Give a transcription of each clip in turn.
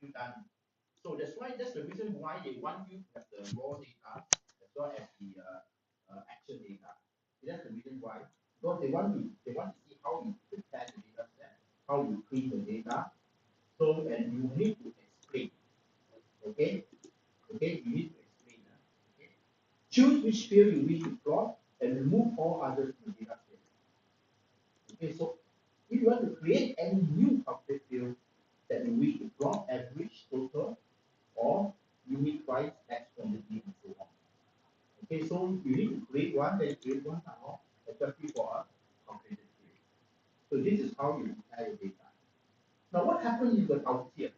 you done? So that's the reason why they want you to have the raw data as well as the action data. That's the reason why. Because they want to see how you prepare the data set, how you clean the data. So and you need to explain. Okay? Okay, you need to explain. Okay? Choose which field you wish to plot and remove all others from the data set. Okay, so if you want to create any new calculate field that you wish to plot, average, total, or unit price, X quantity, and so on. Okay, so you need to create one, then create one now, especially for a calculated field. So this is how you prepare your data. Now, what happens if you got outliers?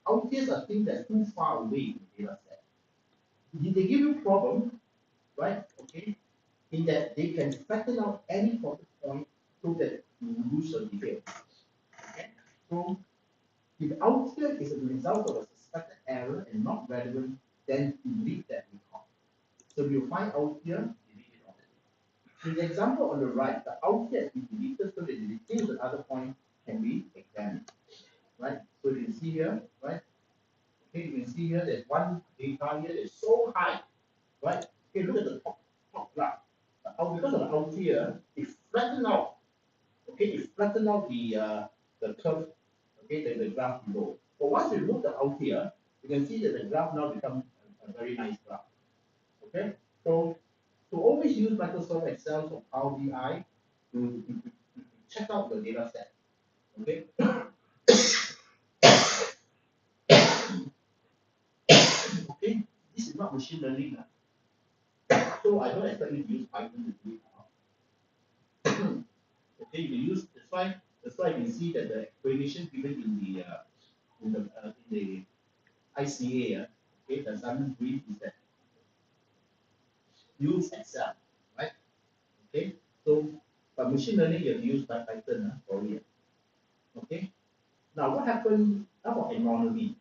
Outliers are things that are too far away in the data set. If they give you problem, right? Okay, in that they can flatten out any profit point so that you lose your detail. Okay, so if outlier is a result of a suspected error and not relevant, then delete that record. So if you find outlier, delete it already. In the example on the right, the outlier has been deleted so that the details at other point can be examined. Right? So you can see here, right? Okay, you can see here there's one data here that's so high, right? Okay, look at the top graph. Because of the outlier, it flattened out. Okay, it flattened out the curve. Okay, the graph below. But once we remove the outlier, you can see that the graph now becomes a very nice graph. Okay, so always use Microsoft Excel or Power BI to check out your data set. Okay. Okay, this is not machine learning. So I don't expect you to use Python to do it now. Okay, you use that's why you can see that the explanation given in the ICA, okay, the assignment brief is that use Excel, right? Okay, so but machine learning you have to use Python for it. Okay, now what happened about anomaly?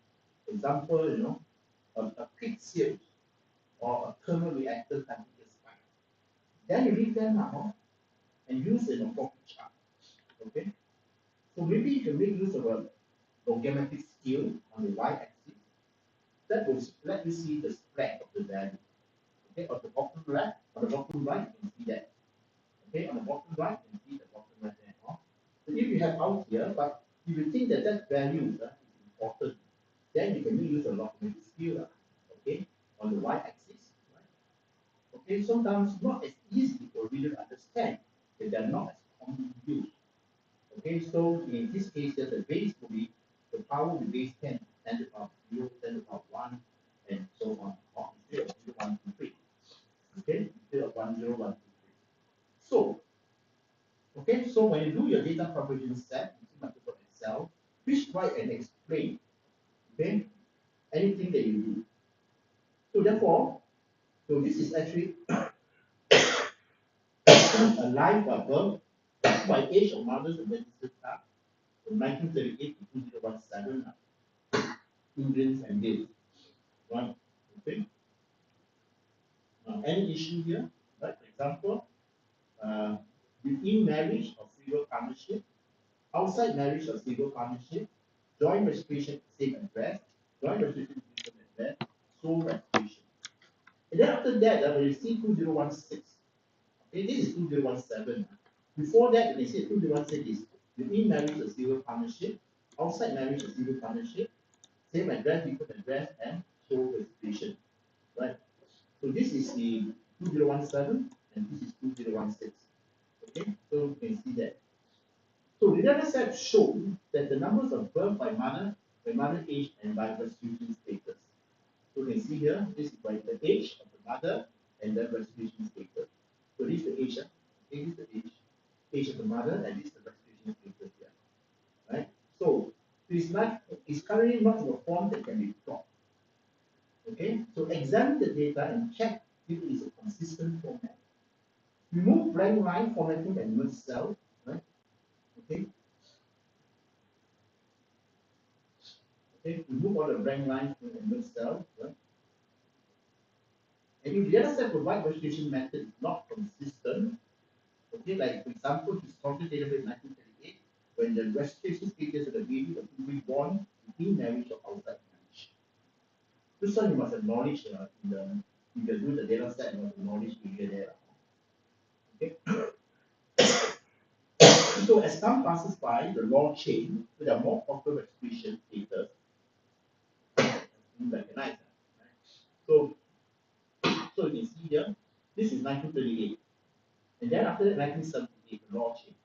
For example, a quick series or a thermal reactor temperature spike. Then you leave them now and use it in a profit chart. Okay, so maybe you can make use of a logarithmic scale on the y-axis. That will let you see the spread of the value. Okay, on the bottom left, on the bottom right, you can see that. Okay, on the bottom right, you can see the bottom right there. So if you have out here, but if you think that that value is important, then you can use a logarithmic scale. Okay, on the y-axis. Right? Okay, sometimes not as easy for reader to understand if they are not as commonly used. Okay, so in this case, the base will be the power will be base 10, 10 to the power 0, 10 to the power 1, and so on, or instead of 0, 1, 2, 3. Okay, instead of 1, 0, 1, 2, 3. So, okay, so when you do your data propagation set using Microsoft Excel, please write and explain, okay, anything that you do. So therefore, so this is actually a live birth by age of mothers and registered staff from 1938 to 2017, Indians and males. Right? Okay. Any issue here? Right? For example, within marriage or civil partnership, outside marriage or civil partnership, joint registration same address, joint registration different address, sole registration. And then after that, when you see 2016, okay, this is 2017. Before that, when you see 2016 is within marriage or civil partnership, outside marriage or civil partnership, same address, different address, and sole registration. Right? So this is the 2017 and this is 2016. Okay, so you can see that. So the data set show that the numbers of birth by mother age, and by restitution status. So you can see here, this is by the age of the mother and the restitution status. So this is the age, okay, this is the age of the mother, and this is the restitution status here. Right? So it's currently not in a form that can be plotted. Okay, so examine the data and check if it is a consistent format. Remove blank line formatting and merge cell, right? Okay. Okay, remove all the blank lines and merge cell, right? And if the data set provide registration method is not consistent, okay, like for example, historical database 1938, when the registration status of the baby was to be born in marriage or outside marriage. This one you must acknowledge in the if you do the data set, you must acknowledge area there. Okay. So as time passes by, the law changed with a more popular registration status. You recognize that, right? So you can see here, this is 1938. And then after that, 1978, the law changed.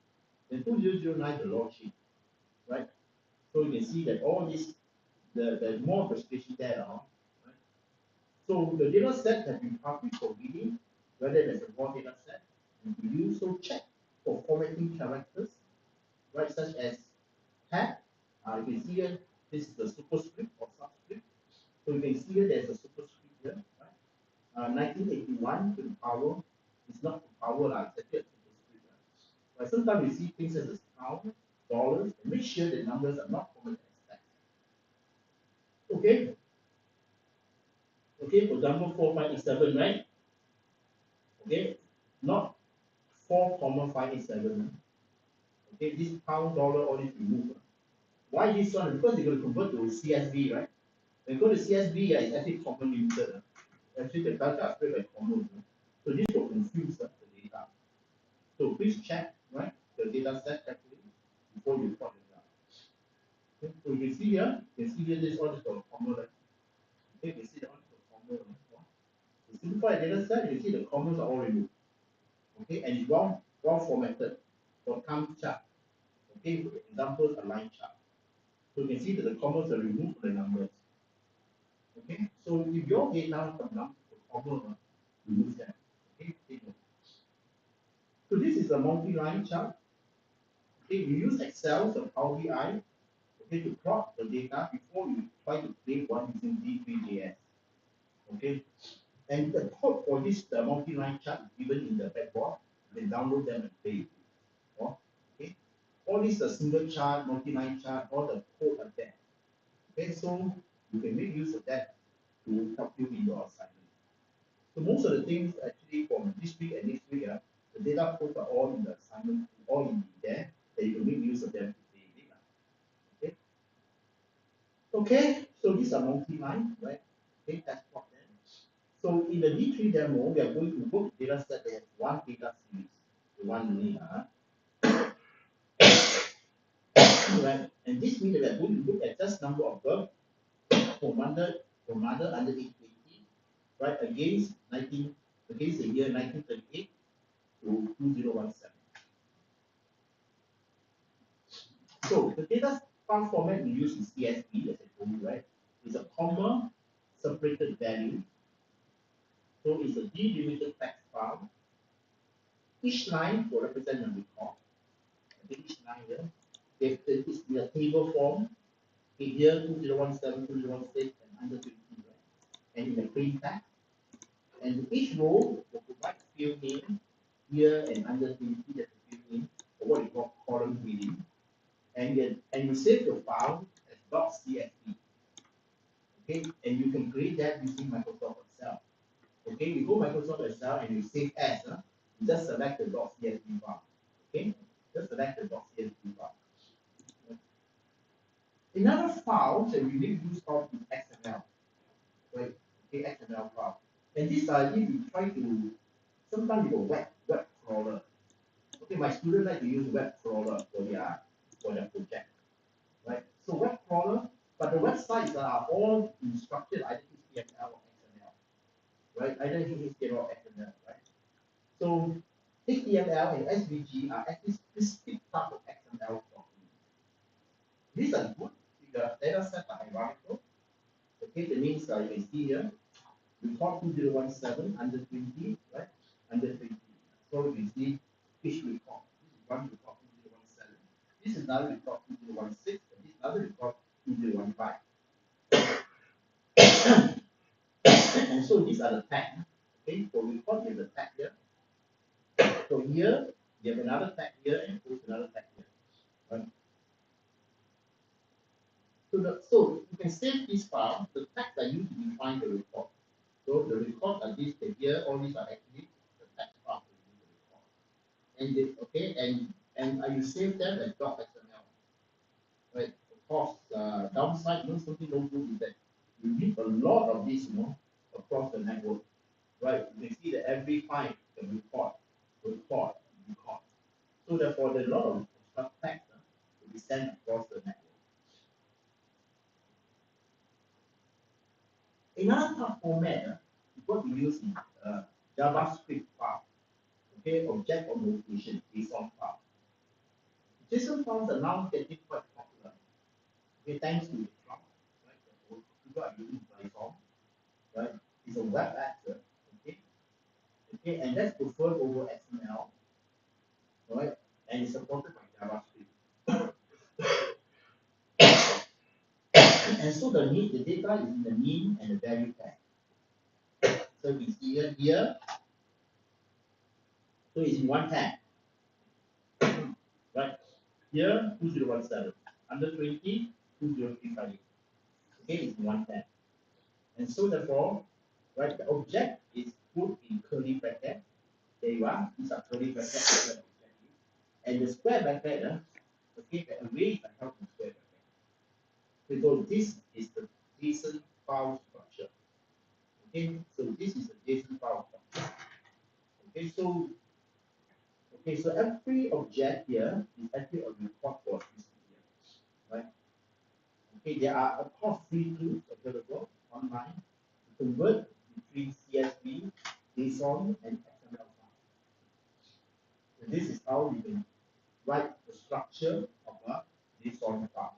Then 2009, the law changed, right? So you can see that all this, the more registration data, right? So the data set has been published for reading, whether there's a raw data set, and you also check for formatting characters, right, such as tag. You can see here, this is the superscript or subscript. So you can see here, there's a superscript here, right? 1981 to the power, it's not the power, it's actually a superscript. Right? But sometimes we see things as a pound, dollars, and make sure the numbers are not formatted as text. Okay? Okay, for example, 4587, right? Okay, not 4,587. Okay, this pound, dollar, all this remove. Why this one? Because they're going to convert to CSV, right? When you go to CSV, it's actually common limited. Actually, the data is very common. So this will confuse the data. So please check, right, the data set carefully before you plot it out. Okay, so you can see here, this one is the common, right? Okay, you see the one is the common. To simplify the data set, you see the comments are all removed. Okay, and it's well formatted for time chart. Okay, for examples, a line chart. So you can see that the commas are removed from the numbers. Okay, so if your data from numbers to comma, remove them. Okay, so this is a multi-line chart. Okay, you use Excel or Power BI, okay, to plot the data before you try to create one using D3JS. Okay, and the code for this multi-line chart is given in the backboard. You can download them and play it. Okay, all these are single chart, multi-line chart, all the code are there. Okay, so you can make use of that to help you in your assignment. So most of the things actually from this week and next week, the data codes are all in the assignment, all in there, that you can make use of them to play data. Okay. Okay, so these are multi-line, right? Okay, that's what then. So in the D3 demo, we are going to book data set that has one data series, one linear. Right? And this means that we are going to look at just number of births for mother under age 18, right, against the year 1938 to 2017. So the data file format we use is CSV, as I told you, right? It's a comma separated value. So it's a delimited text file. Each line will represent a record. Okay, each line here, it's in a table form. Okay, here 2017, 2016, and under 20, right? And in a plain text. And each row will provide field name here and under 20, that's a field name, or what we call column heading. And you save your file as .csv. Okay, and you can create that using Microsoft Excel. Okay, you go Microsoft Excel and you save as, you just select the .csv file. Okay, just select the .csv file. Another file that we need to use of is XML. Right? Okay, XML file. And this if you try to, sometimes you go web crawler. Okay, my students like to use web crawler for their project. Right? So web crawler, but the websites are all instructed either HTML or XML. Right? Either HTML or XML, right? So HTML and SVG are actually specific type of XML documents. These are good if the data set are hierarchical. Okay, the names you can see here. Report 2017 under 20, right? Under 20. So you can see each report. This is one report 2017. This is another report 2016, and this is another report 2015. And so these are the tags. Okay, for report, you have the tag here. So here, you have another tag here, and here's another tag here. Right? So you can save this file. The tags are used to define the report. So the records are this here, all these are actually the text file. And you save them as .xml. right? Of course, downside, something no good is that you need a lot of this, across the network, right? You can see that every time the report, record. So therefore, there's a lot of stuff text to be sent across the network. Another tough format is what we use in JavaScript file, okay, object orientation, JSON file. JSON files are now getting quite popular, okay, thanks to the cloud, right? People are using JSON, right? It's a web actor, okay, and that's preferred over XML, right? And it's supported by JavaScript. And so the data is in the mean and the value tag. So we see here, so it's in one tag, right? Here, 2017, under 20, 2035. Okay, it's one tag. And so therefore, right, the object is put in curly bracket. There you are, these are curly brackets. And the square bracket, okay, the array are held in square bracket. Because this is the JSON file structure. Okay, so this is a JSON file structure. Okay, so every object here is actually a report for this here, right? Okay, there are of course free tools available online to convert between CSV, JSON, and XML files. So this is how we can write the structure of a JSON file.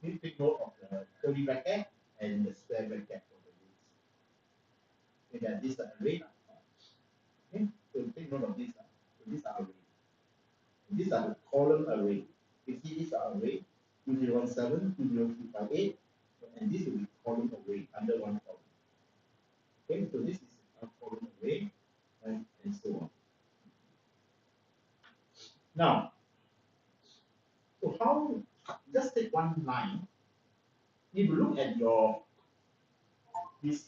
Please take note of the curly bracket and the square bracket for the rules. Okay, that these are array. Okay, so take note of this. So these are array. These are the column array. You see these are array 2017, 2058, and this will be column array under one column. Okay, so this is a column array, and so on. Now, so how, just take one line. If you look at if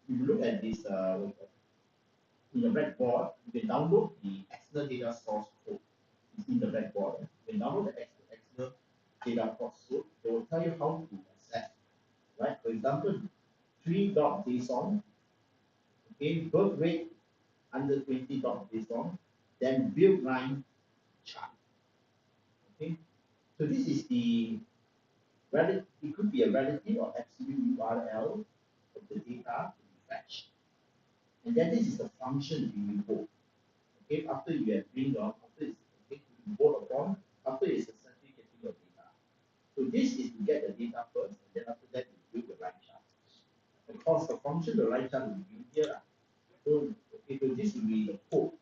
you look at this, in the blackboard, you can download the external data source code. It's in the blackboard. You can download the external data source code. They will tell you how to access, right? For example, 3.json, okay, birth rate under 20.json, then build line chart. Okay, so this is the relative, it could be a relative or absolute URL of the data to be fetched. And then this is the function you invoke. Okay, after you have been on, after it's okay, you invoke upon, after it's successfully getting your data. So this is to get the data first, and then after that you build the line chart. Of course, the function, the line chart will be here. So, okay, so this will be the code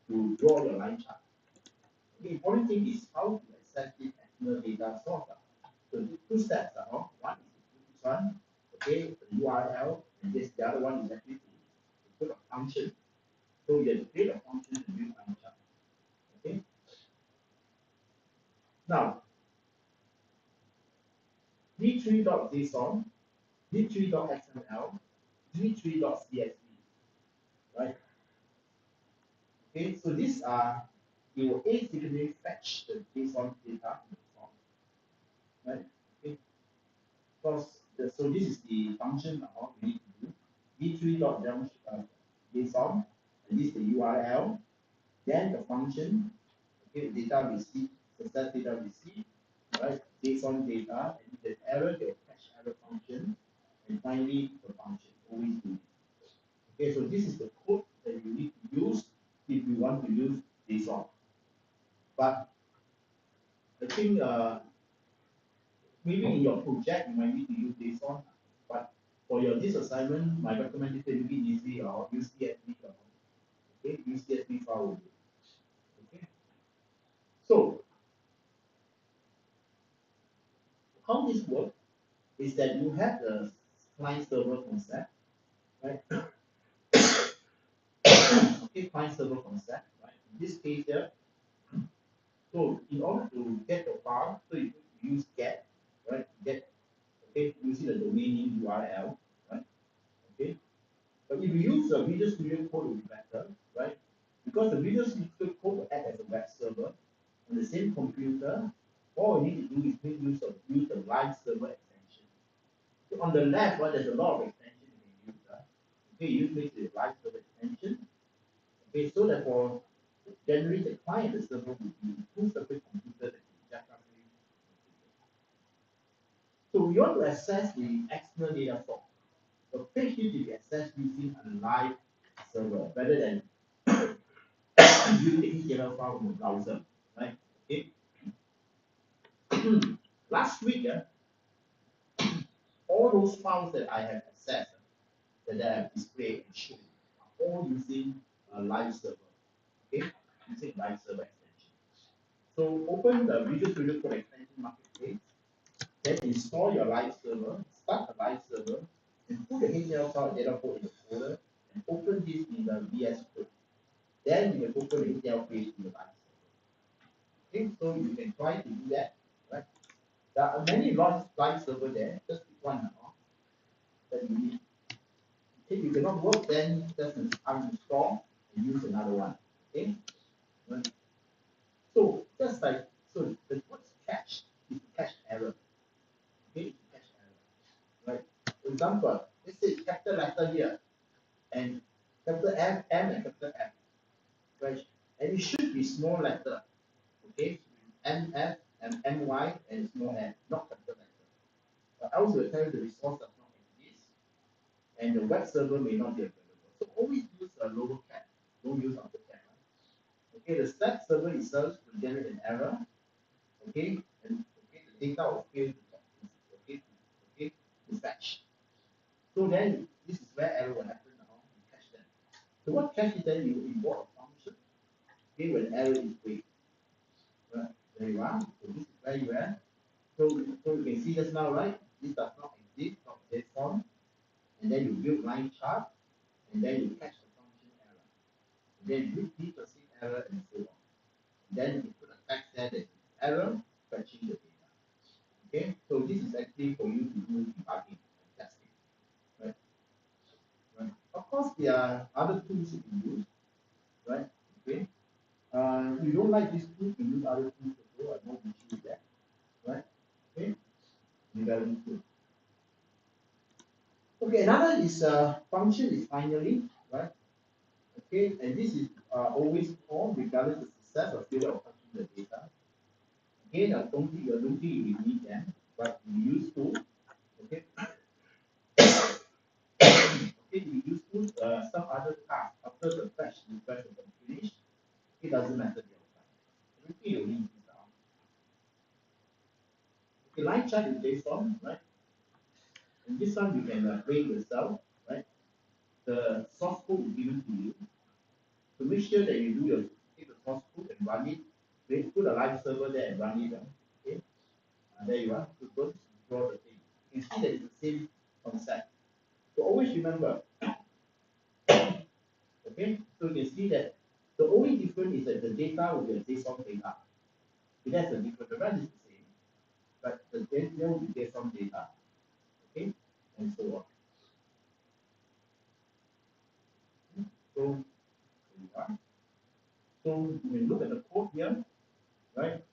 to draw your line chart. The important thing is how to access this external data source. So the two steps are one is this one, okay, the URL, and this the other one is actually to put a function. So you have to create a function to build line chart. Okay. Now d3.json, d3.xml, d3.csv, right? Okay, so these are, you will asynchronously fetch the JSON data in the form, right? Okay, because so this is the function now we need to do d3.json, and this is the URL, then the function, okay, data received, success data received, right? JSON data, and if there's error, they'll catch error function, and finally the function always do. Okay, so this is the code that you need to use if you want to use JSON. But I think maybe in your project you might need to use JSON, but for your this assignment, my recommendation will be easy or use CSV. Okay, use CSV file. Okay, so how this works is that you have the client server concept, right? Okay, client server concept, right? In this case here, so in order to get the file, so you use get, right? Get, okay, using the domain name URL, right? Okay, but if you use the Visual Studio Code, it will be better, right? Because the Visual Studio Code will act as a web server on the same computer, all we need to do is make use the live server extension. So on the left, well, there's a lot of extensions you can use. Okay, you use the live server extension. Okay, so that for generally the client, the server will be two separate computers that can jack up. So we want to access the external data source. The page needs to be accessed using a live server rather than using the HTML file from the browser, right? Okay. Last week, all those files that I have accessed, that I have displayed and shown, are all using a live server. Okay, using live server extension. So open the Visual Studio Code Extension Marketplace, then install your live server, start the live server, and put the HTML file data code in the folder, and open this in the VS Code. Then you can open the HTML page in the live server. Okay, so you can try to do that, right? There are many live server there, just pick one now that you need. If you cannot work, then just uninstall and use another one. Okay. Right. So just like so, the what's cache is cache error. Okay, it's cache error. Right. For example, let's say capital letter here and capital M and capital F. Right. And it should be small letter. Okay. MF and MY and small m, not capital letter. But else will tell you the resource does not exist and the web server may not be available. So always use a lower cap. Don't use upper cap. Okay, the stack server itself will generate an error. Okay, and okay, the data will fail to okay, okay, to fetch. So then this is where error will happen now. You catch them. So what catch is then you import a function. Okay, when error is great. Right? There you are. So this is where you are. So you can see just now, right? This does not exist, not this form. And then you build line chart, and then you catch the function error. And then you repeat the same error and so on. And then you put a text there that is error fetching the data. Okay, so this is actually for you to do debugging and testing. Right? Right. Of course, there are other tools you can use. Right? Okay. If you don't like this tool, you can use other tools as well. I know we choose that. Right? Okay. Very good. Okay, another is function is finally, right? Okay, and this is always called regardless of success or failure of touching the data. Again, I don't think you need them, but you use to. Okay. Okay, you use to some other task after the fetch request has been finished. It doesn't matter the outcome. Everything you need is down. Okay, line chart is JSON, right? And this one you can create yourself, right? The source code is given to you. To make sure that you do your take the source code and run it, put a live server there and run it. Okay, there you are. So don't draw the thing. You can see that it's the same concept. So always remember, okay. So you can see that the only difference is that the data will be a JSON data. So that's the difference. The rest is the same, but the data will be JSON data. Okay, and so on. So there you are. So when you look at the code here, right?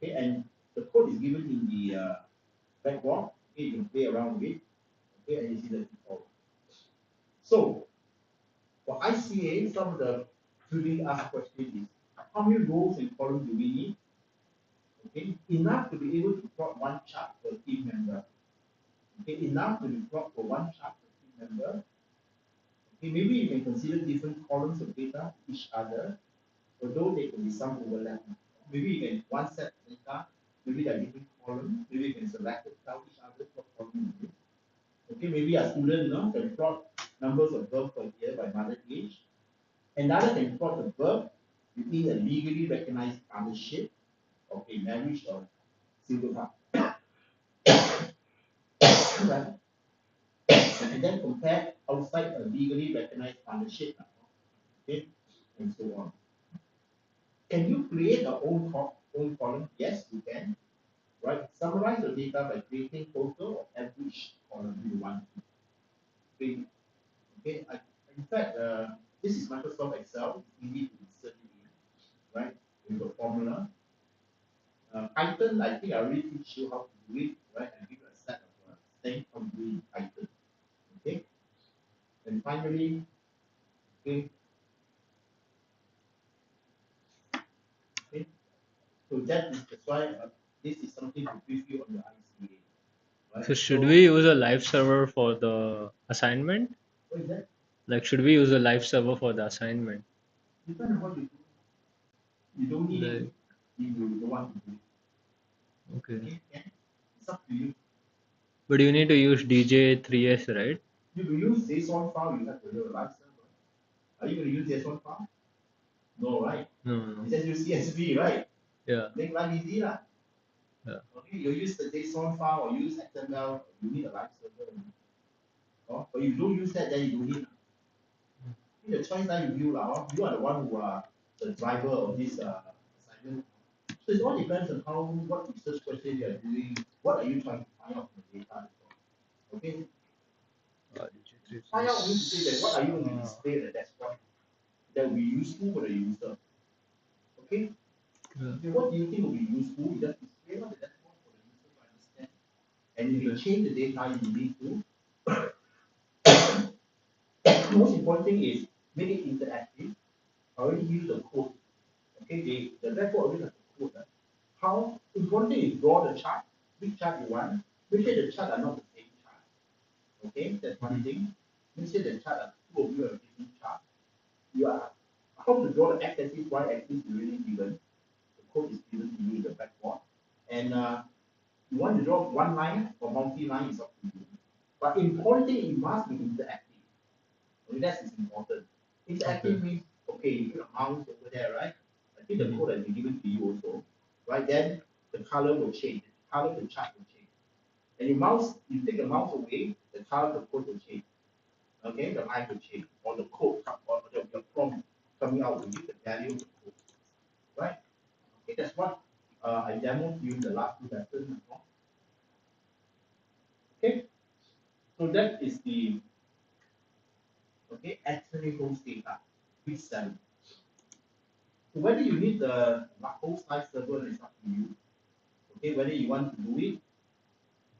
Okay, and the code is given in the background. Okay, you can play around with it. Okay, and you see the default. So for ICA, some of the frequently asked questions is how many rows and columns do we need? Okay, enough to be able to plot one chart per team member. Okay, enough to be plot for one chart per team member. Okay, maybe you can consider different columns of data each other, although there can be some overlap. Maybe you can one set data, maybe there are different columns, maybe you can select it, tell each other what column it is. Okay, maybe a student, can plot numbers of birth per year by mother age. Another can plot the birth between a legally recognized partnership, okay, marriage or single partner. Right? And then compare outside a legally recognized partnership, okay, and so on. Can you create a own column? Yes, you can. Right? Summarize your data by creating total or average column you want to create. Okay, in fact, this is Microsoft Excel. It's easy to insert it in, right? With a formula. Python Python, I think I already teach you how to do it, right? I give you a set of things how to do it in Python. Okay. And finally, okay, okay. So that's why this is something to brief you on your ICA, right? So should So we use a live server for the assignment? what is that? Like, should we use a live server for the assignment? Depends on what you do. You don't need it Like, if you don't want to do it. okay. Okay, yeah. It's up to you. But you need to use DJ3s, right? You will use JSON file, you have to use a live server. Are you going to use JSON file? No, right? No, no. You just use CSV, right? Yeah, Make life easy, lah. yeah. Okay, you use the JSON file or use XML, you need a live server. Oh, but you don't use that, then you don't need. The choice that you lah. You are the one who are the driver of this assignment. So it all depends on how what research question you are doing. What are you trying to find out from the data? Okay, find out means to say that what are you going to display at the dashboard that will be useful for the user. Okay, Yeah. so what do you think will be useful? You just display on the dashboard for the user to understand. And if you change the data you need to, the most important thing is make it interactive. I already use the code. Okay, the dashboard already has the code. How important thing is draw the chart, which chart you want. Make sure the chart are not the same chart. Okay, that's one thing. Make sure the chart are two of you are different chart. You are how to draw the x-axis, y-axis is really given. The code is given to you in the blackboard. And you want to draw one line or multi-line is up to you. But important thing, it must be interactive. Okay, that is important. Interactive Okay. means okay, you put a mouse over there, right? I think the code has been given to you also, right? Then the color will change. The color of the chart will change. And your mouse, you take the mouse away, the color of the code will change. Okay, the line will change, or the code or the prompt coming out will give the value of the code, right? Okay, that's what I demoed you in the last two lessons. Okay, so that is the external host data, which 7. So whether you need the host type server is up to you. Okay, whether you want to do it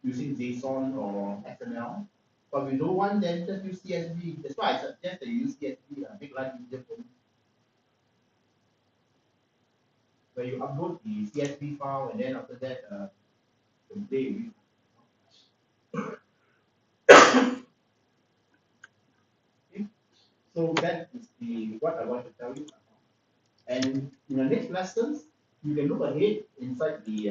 using JSON or XML. But if you don't want, then just use CSV. That's why I suggest that you use CSV, make life easier for you. Where you upload the CSV file and then after that, you can play with it. Okay? So that is the what I want to tell you. And in the next lessons, you can look ahead inside the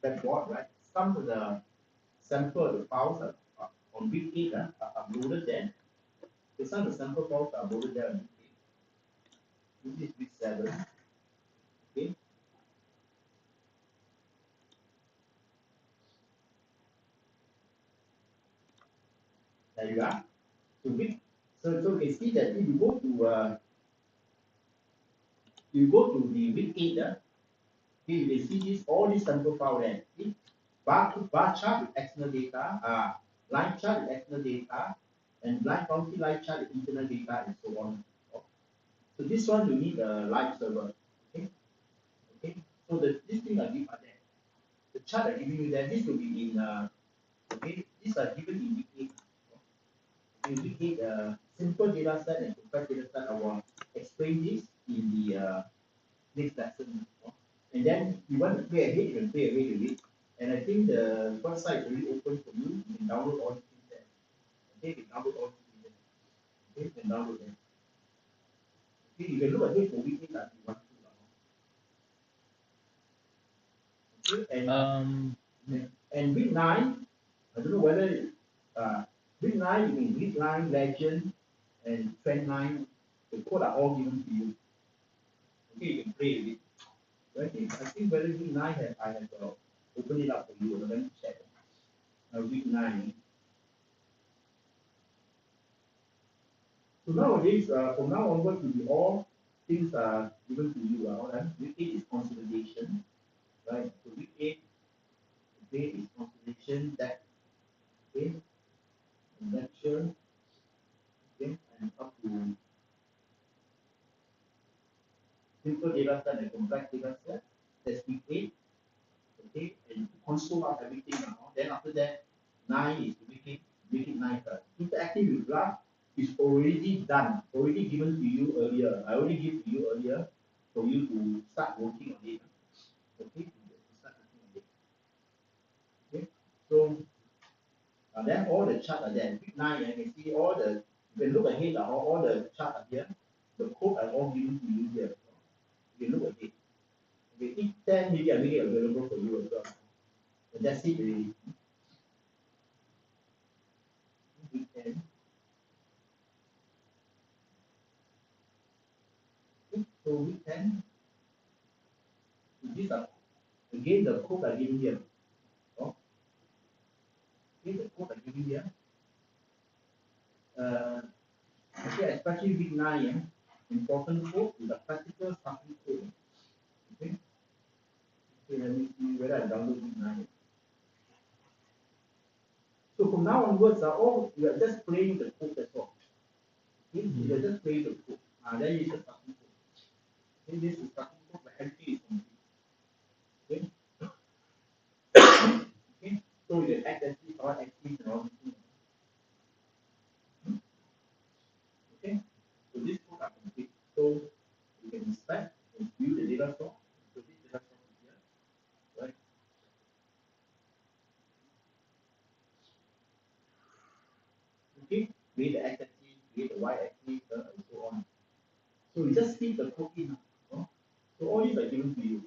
blackboard, right? Some of the sample of the files are on week 8 are uploaded there. So some of the sample files are uploaded there on week 8. This is week 7. Okay. There you are. So so you can see that if you go to the week 8, okay, you can see all these sample file there. Okay? Bar chart with external data, line chart with external data, and line county line chart with internal data, and so on. So this one you need a live server. Okay. Okay. So this thing are there. The chart are giving you there. This will be in okay. These are given in week 8. In week 8, simple data set and complex data set. I will explain this in the next lesson. And then you want to play ahead, you can play ahead with it. And I think the website is already open for you. You can download all these things there. Okay, you can download all these things there. Okay, you can download them. Okay, you can look ahead for week 8 if you want to. Okay, and week 9, I don't know whether week 9 you can week 9 legend and trend line. The code are all given to you. Okay, you can play with it. So I think whether week 9 I have opened it up for you. Let me check. Week 9. So nowadays, from now onward, will be all things are given to you. All right. Week 8 is consolidation, right? So week 8, is consolidation that okay, convention, okay, and up to simple data set and complex data set. There's console up everything now. Then after that, 9 is to make it 9 first. Interactive with graph is already done, already given to you earlier. I already give to you earlier for you to start working on it. Okay, to start working on it. Okay, so then all the chart are there. Week 9, you can see all the, you can look ahead, all the chart are here. The code are all given to you here. You can look ahead. Okay, week 10, maybe I make it available for you as well. And that's it really. Week 10. Okay, so week 10, these are, again, the code are given here. Oh, okay, the code are given here. Okay, especially week 9, yeah, important code is a practical starting code. Okay, okay, let me see whether I download week 9. So from now onwards, all we are just playing the code that's all. Okay, we are just playing the code. Then you just starting code. Okay, this is starting code, but everything is complete. Okay, okay, so you can add actually or active and all this thing. Okay, so this code are complete. So you can inspect and view the data source. So this data source is here, right? Okay, create the x axis, create the y axis, and so on. So you just feed the code in. So all these are given to you.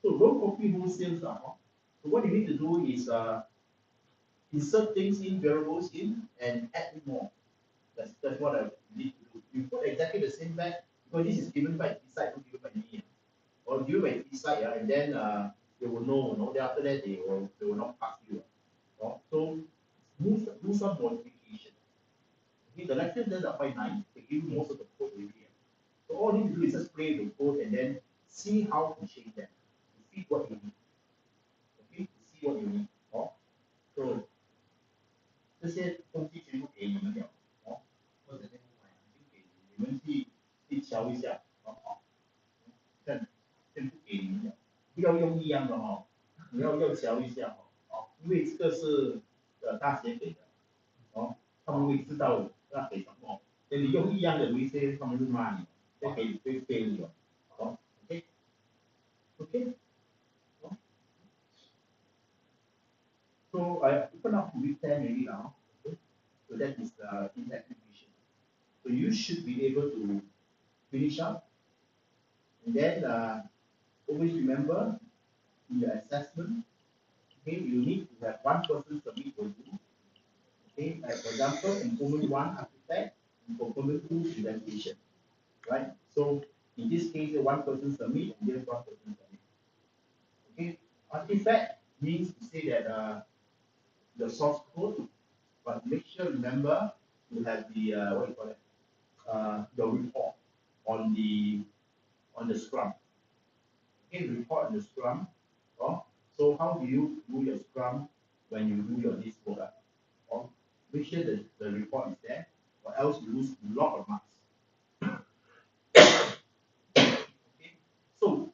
So don't copy wholesale. So what you need to do is insert things in, variables in, and add in more. That's what I need to do. You put exactly the same back because this is given by T-side, not given by me. Or given by T-side, and then they will know, then after that they will not pass you. So do some modification. Okay, the lecture are quite nice. They give you most of the code already. So all you need to do is just play the code and then see how to change that. To see what you need. Okay, to see what you need. So 这些东西全部给你们了，或者是已经给你们去瞧一下，全部给你们了，不要用一样的你要瞧一下因为这个是大学给的，他们会知道要给什么，所以你用一样的有一些他们会骂你，再给你了，OK OK，so I open up to week 10 already now. Okay? So that is interactive vision. So you should be able to finish up. And then always remember in your assessment, okay, you need to have one person submit for you. Okay, like for example, component 1 architect and component 2 presentation. Right? So in this case, one person submit and then one person submit. Okay, artifact means to say that the source code, but make sure remember you have the what do you call it? The report on the Scrum. Okay, report on the Scrum. So how do you do your Scrum when you do your this work? Make sure that the report is there, or else you lose a lot of marks. Okay, so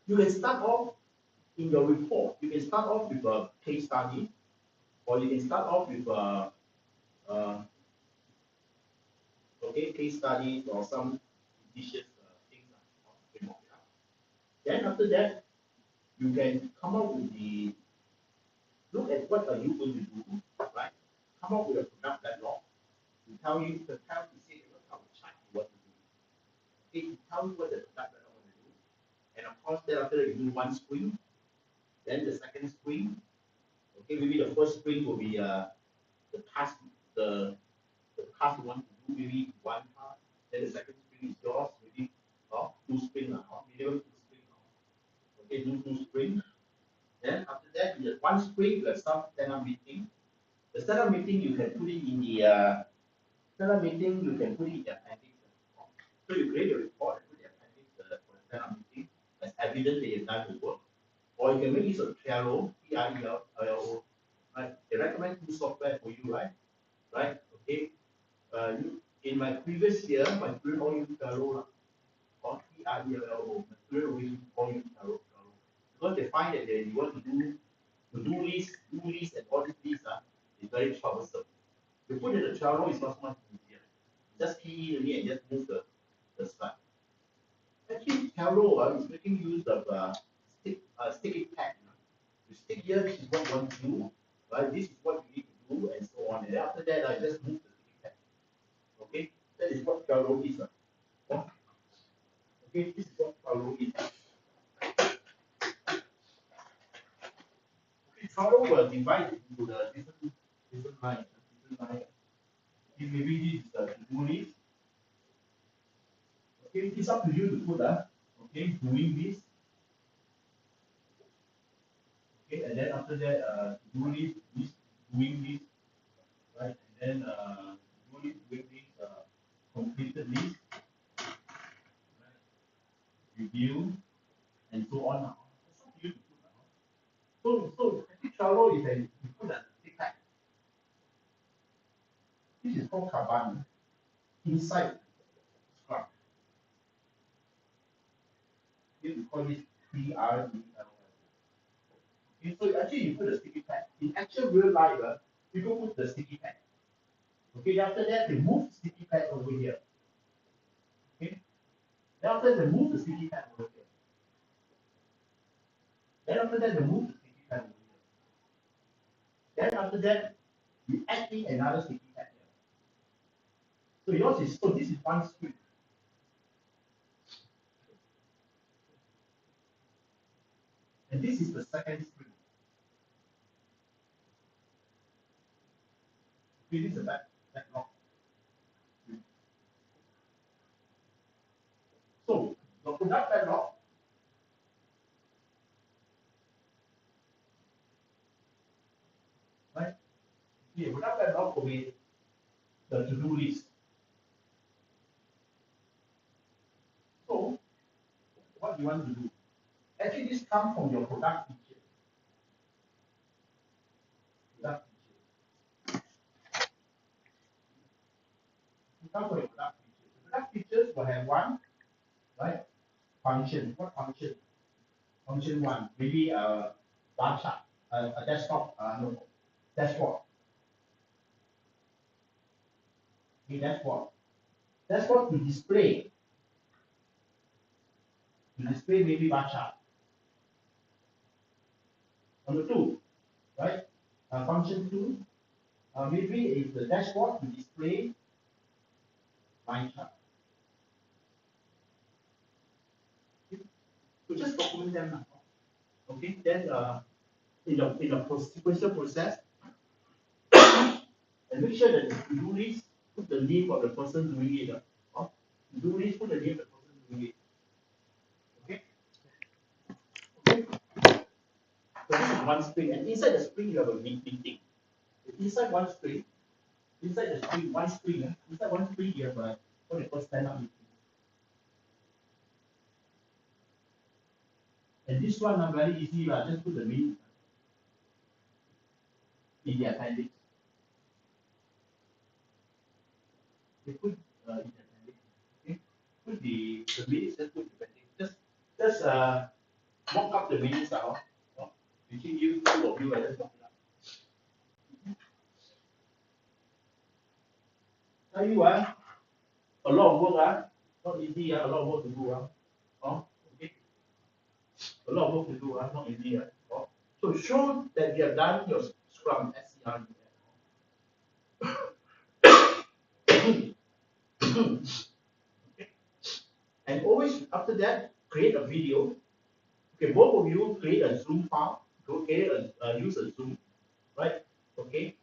you can start off in your report. You can start off with a case study, or you can start off with a case studies or some dishes things. Then after that, you can come up with the look at what are you going to do, right? Come up with a product backlog. To tell you to say what kind of chart you want to do. Okay, to tell you what the product backlog want to do. And of course, then after that you do one sprint, then the second sprint. Okay, maybe the first sprint will be the task the task you want to do, maybe one task. Then the second sprint is yours, maybe two sprint minimum two sprint. Okay, do two sprint. Then after that, in one sprint, you have some stand-up meeting. The stand-up meeting you can put it in the stand-up meeting you can put it in the appendix. So you create a report and put the appendix for the stand-up meeting as evidence that you've done the work. Or you can make use of Trello, Right? They recommend two software for you, right? Right? Okay. in my previous year, my student all use Trello, or Trello. My student always all use Trello, because they find that they want to do list, and all these lists is very troublesome. You put in the Trello is not so much easier. Just key in and just move the slide. Actually, Trello is making use of sticky tag. You stick here, this is what you want to do, right? This is what you need to do, and so on. And after that, I just move the sticky tag. Okay, that is what Trello is. Okay, this is what Trello is. Okay, Trello will divide it into the different lines. Okay, maybe this is the to-do list. Okay, it's up to you to put okay, doing this. Okay, and then after that, do this, doing this, right? And then do this, doing this, completed this, right? Review, and so on. It's up to you to put. So I think Trello is you put a tick tag. This is called Kanban inside Scrum. Here we call this PREL. Okay, so actually you put a sticky tag. In actual real life, you go put the sticky tag. Okay, after that they move the sticky tag over here. Okay, then after they move the sticky tag over here. Then after that they move the sticky tag over here. Then after that you add in another sticky tag here. So yours is this is one string. And this is the second string. Okay, this is a backlog. So the product backlog. Right? Yeah, product backlog will be the to-do list. So what you want to do? Actually, this comes from your product feature. Product feature. It comes from your product feature. The product features will have one, right? Function. What function? Function one. Maybe a bar chart, a desktop, no, dashboard. Okay, dashboard. Dashboard to display. To display maybe bar chart. Number two, right? Function two. Maybe is the dashboard to display line chart. Okay. So just document them now. Okay, then in the sequential process, and make sure that you do this, put the name of the person doing it. Do this, put the name of the person doing it. Okay? Okay. So this is one string, and inside the string you have a meeting. Inside one string, inside the string, inside one string you have a what they call stand-up meeting. And this one very easy, just put the name in the appendix. You put in the appendix. Okay? Put the minutes, just put the appendix. Just mock up the minutes out. Between you two of you, I just mock it up. Tell you a lot of work, not easy, a lot of work to do, okay. A lot of work to do, not easy, So show that you have done your Scrum, SCRUM. Okay. And always after that, create a video. Okay, both of you create a Zoom file. Use a Zoom, right? Okay,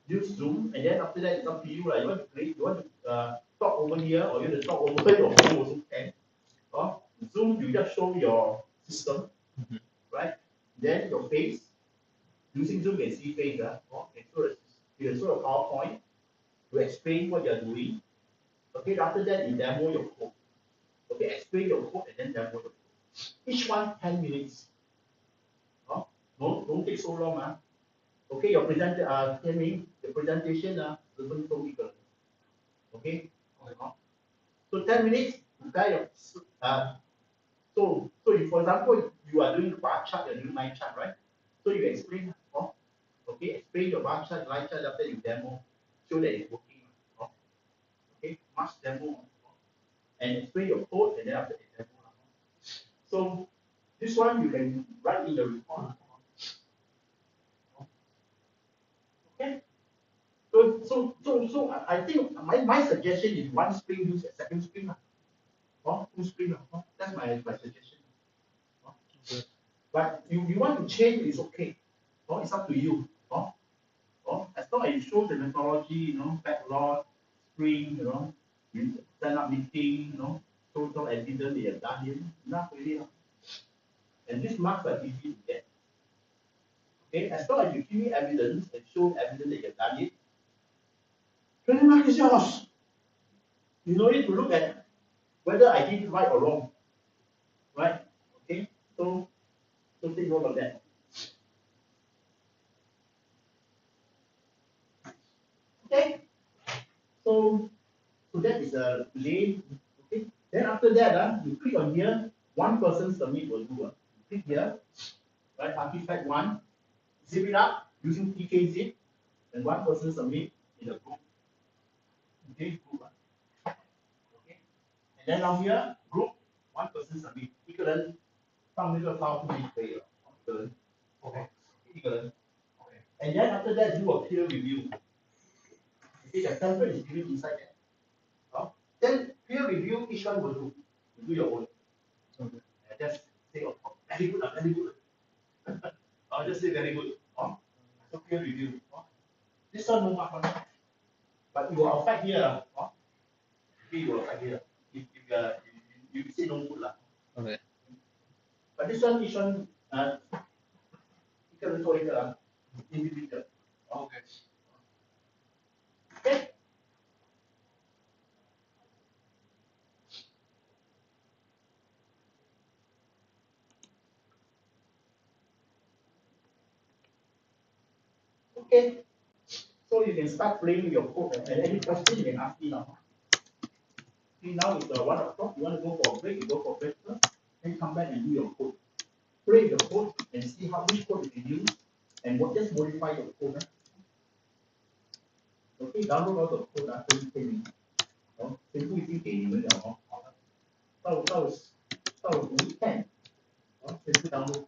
use Zoom, and then after that, it's up to you. You want to create, you want to talk over here, or you want to talk over your phone also can. Zoom, you just show your system, right? Then your face. Using Zoom, you can see face. You can show a PowerPoint to explain what you're doing. Okay, after that, you demo your code. Okay, explain your code and then demo your code. Each one 10 minutes. Don't take so long. Okay, your the presentation, 10 分钟一个. Okay, 10 minutes, prepare your, so if, for example, you are doing bar chart, you're doing line chart, right? So you explain, okay, explain your bar chart, line chart, after you demo, show that it's working, okay, must demo, and explain your code, and then after the demo. So this one you can write in the report. Okay. So I think my suggestion is one sprint use a second sprint. Two sprint. That's my suggestion. Okay. But you want to change, it's okay. It's up to you. As long as you show the methodology, backlog, sprint, you stand up meeting, total evidence that you have done it, enough really. And these marks are easy to get. Okay, as long as you give me evidence and show evidence that you have done it, 20 marks is yours. You don't need to look at whether I did it right or wrong. Right? Okay, so take note of that. Okay, so that is a lane. Okay, then after that, you click on here, one person submit will do. Click here, right? Artifact one, zip it up using PK zip, and one person submit in the group. Okay, group. Okay, and then down here, group, one person submit. 一个人放那个招呼就可以了。一个人 ，OK， 一个人 ，OK。And then after that, do a peer review. Okay, the template is given inside there. Then peer review, each one will do. You do your own. Okay. And just say, very good, very good. I'll just say very good. So peer review. This one no mark one. But you will affect here. Okay, you will affect here. If you say no good lah. Okay. But this one, each one, 一个人做一个啦 individual. Okay. Okay. Okay. So you can start playing with your code, and any question you can ask me now. See, now it's 1 o'clock. You want to go for a break, you go for a break first, then come back and do your code. Play the code and see which code you can use, and just modify your code. Okay, download all the code 可以全部已经给你们了到5天全部 download，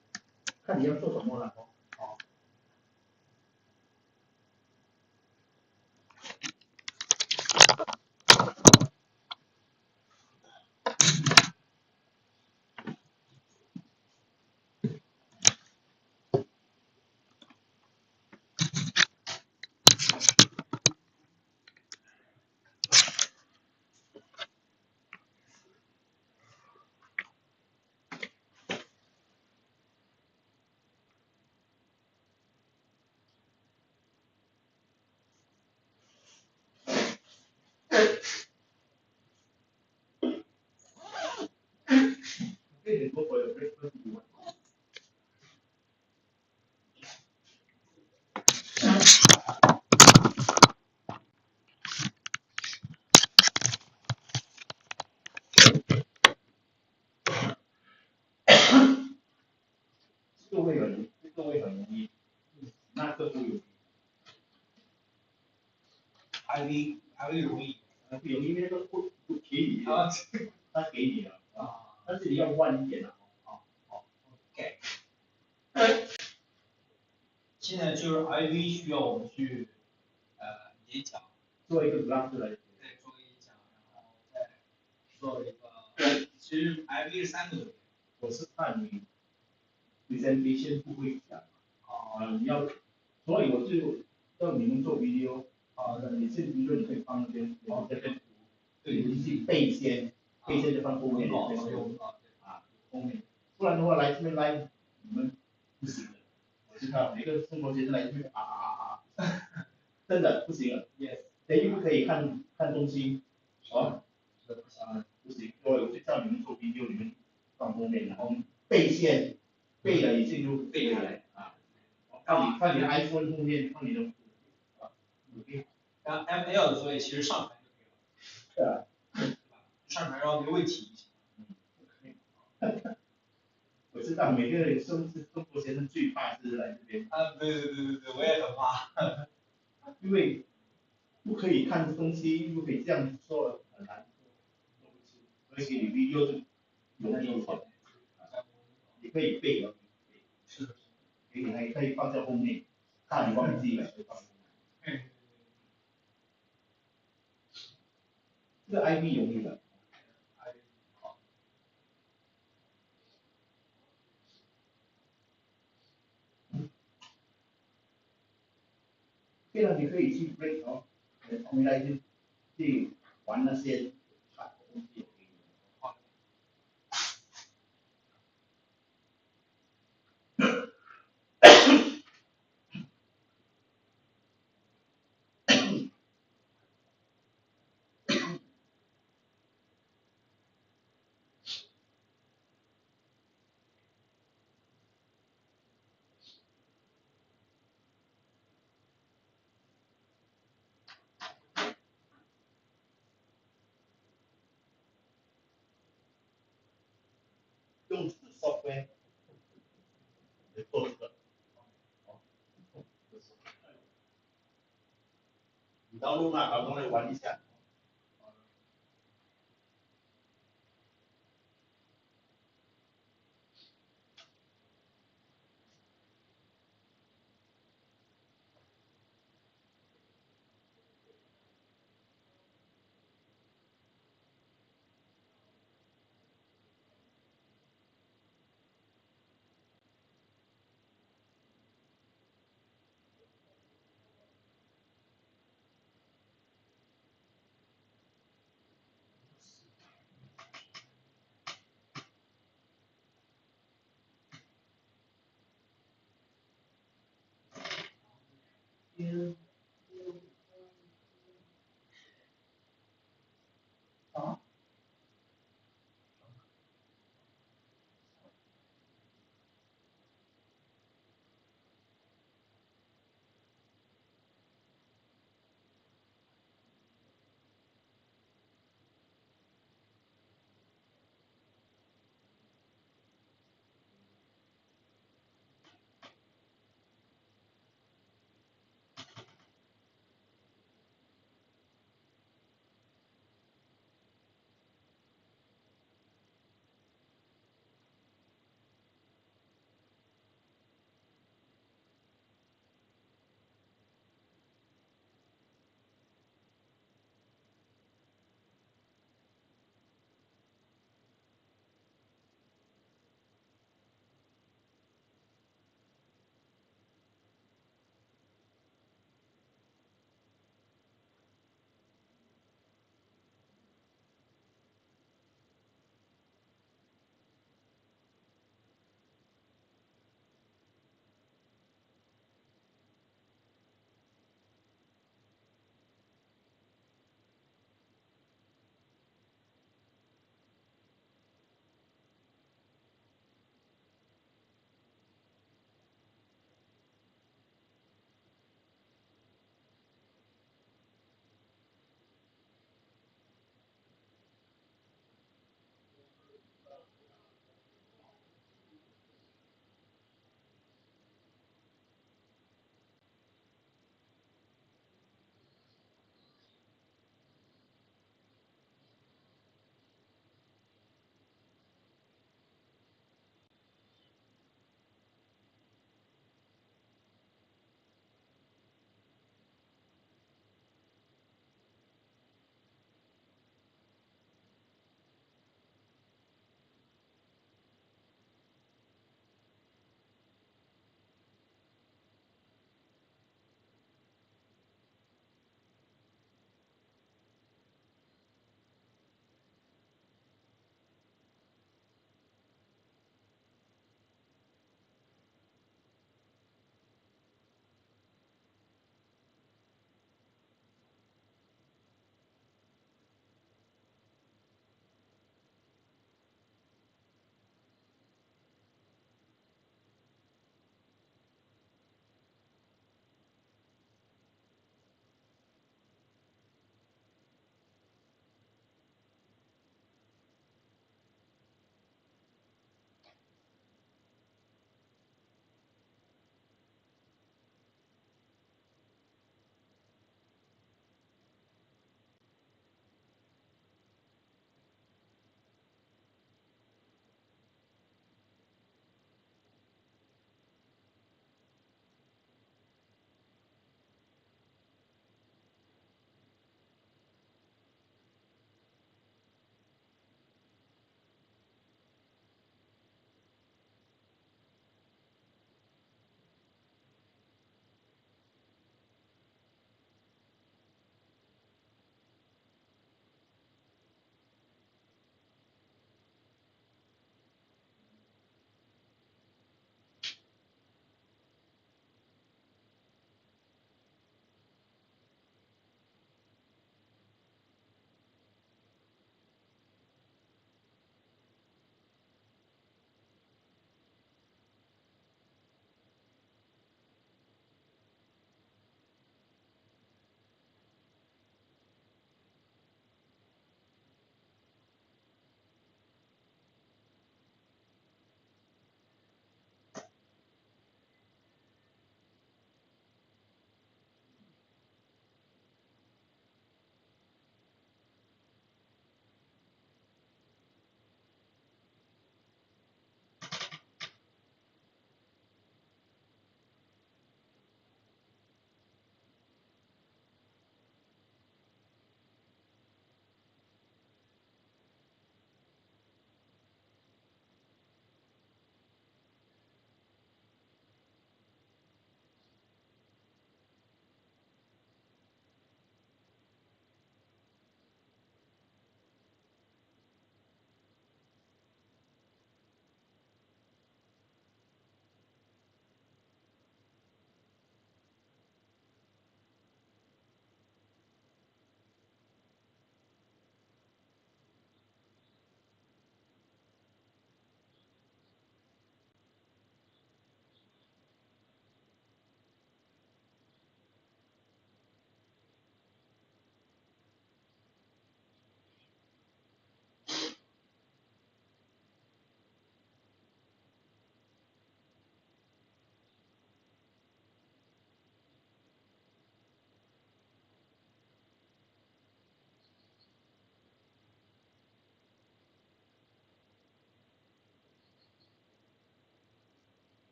看你要做什么了Okay, then go for your break first if you want.这个会很容易，那个不容易。还容易，不容易，因为那个不给你他给你了但是你要换一点了OK。现在就是 IV 需要我们去演讲，做一个 graph 出来。对，做个演讲，然后再做一个，其实 IV 是3个语言。我是看你 presentation 不会讲你要，所以我就叫你们做 video 你是 video 你可以放那边，然后再跟图，对，你去背先就放后面，后面，不然的话来这边来你们不行的，我知道每个中国学生来这边真的不行了 ，yes， 等于不可以看东西，不行，我就叫你们做 video， 你们放后面，然后背线。背了已经就背下来看你的 iPhone 后面放你的然后 ML 的作业其实上传就可以了。是上台然后给我提一下。我知道每个人中国学生最怕是来这边。对，我也很怕。因为不可以看东西，不可以这样做，很难做不清。而且你 video 就容易错，你可以背了，是。你还可以放在后面，怕你忘记了就放后面。这个 IB 容易的。这样你可以去 break 哦，回来就去玩那些东西。用 software 来做这个，你到路那搞东来玩一下。啊？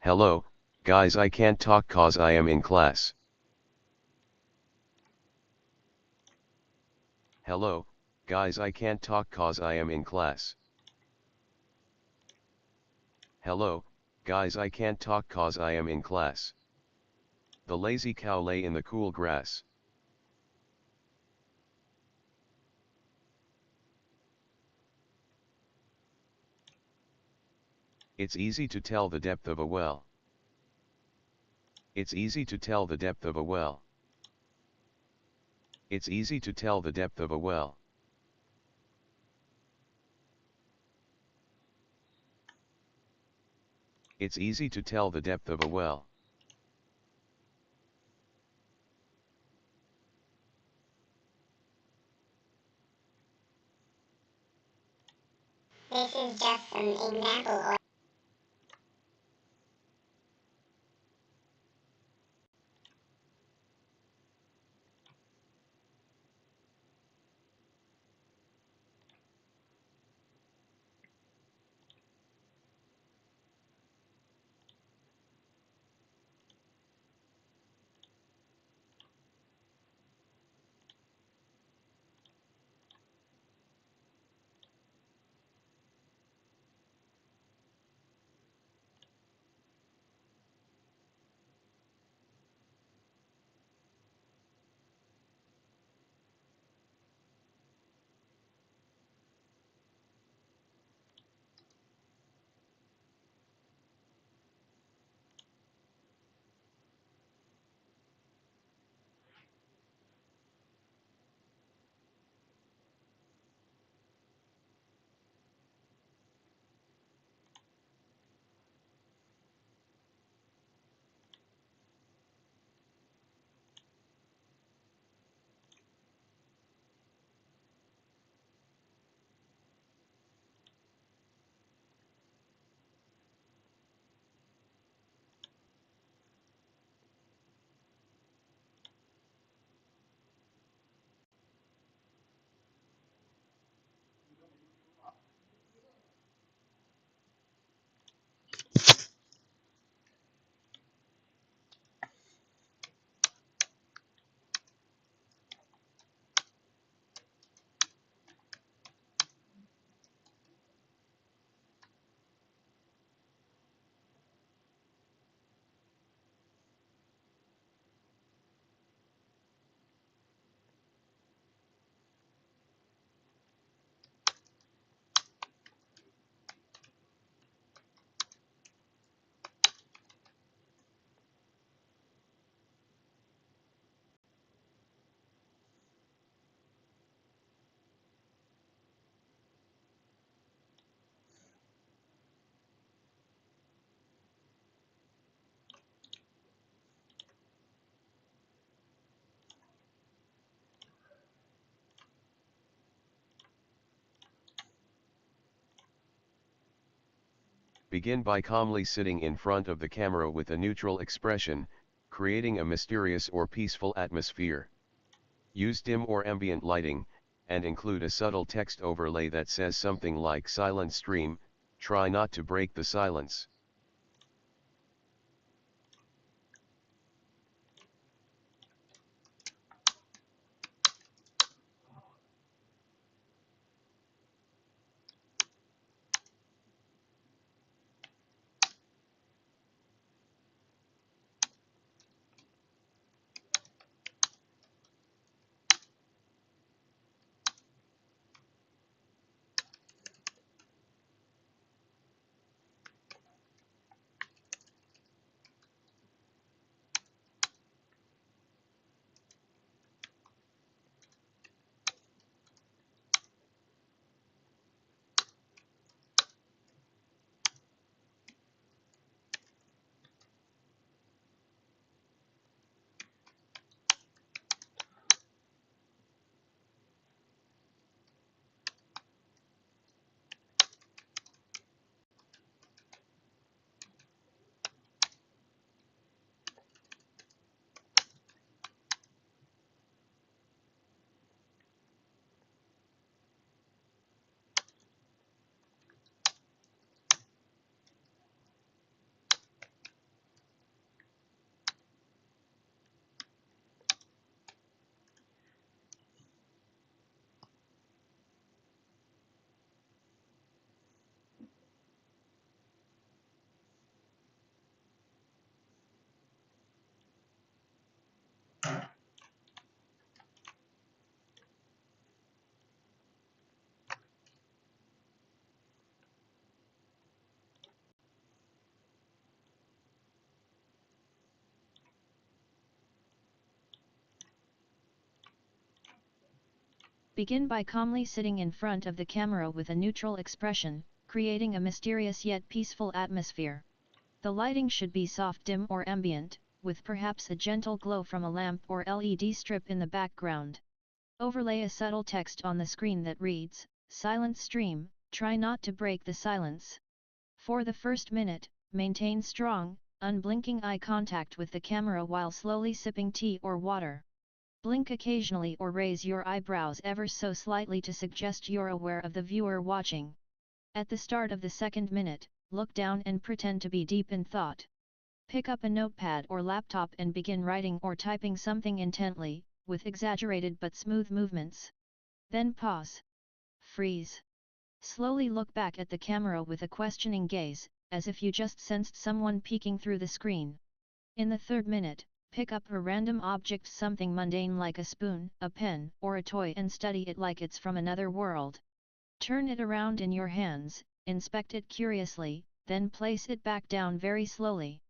Hello, guys, I can't talk cause I am in class. Hello, guys, I can't talk cause I am in class. Hello, guys, I can't talk cause I am in class. The lazy cow lay in the cool grass. It's easy to tell the depth of a well. It's easy to tell the depth of a well. It's easy to tell the depth of a well. It's easy to tell the depth of a well. This is just an example of Begin by calmly sitting in front of the camera with a neutral expression, creating a mysterious or peaceful atmosphere. Use dim or ambient lighting, and include a subtle text overlay that says something like "silent stream." Try not to break the silence. Begin by calmly sitting in front of the camera with a neutral expression, creating a mysterious yet peaceful atmosphere. The lighting should be soft, dim or ambient, with perhaps a gentle glow from a lamp or LED strip in the background. Overlay a subtle text on the screen that reads, "Silent stream, try not to break the silence." For the first minute, maintain strong, unblinking eye contact with the camera while slowly sipping tea or water. Blink occasionally or raise your eyebrows ever so slightly to suggest you're aware of the viewer watching. At the start of the second minute, look down and pretend to be deep in thought. Pick up a notepad or laptop and begin writing or typing something intently, with exaggerated but smooth movements. Then pause. Freeze. Slowly look back at the camera with a questioning gaze, as if you just sensed someone peeking through the screen. In the third minute, pick up a random object, something mundane like a spoon, a pen, or a toy, and study it like it's from another world. Turn it around in your hands, inspect it curiously, then place it back down very slowly.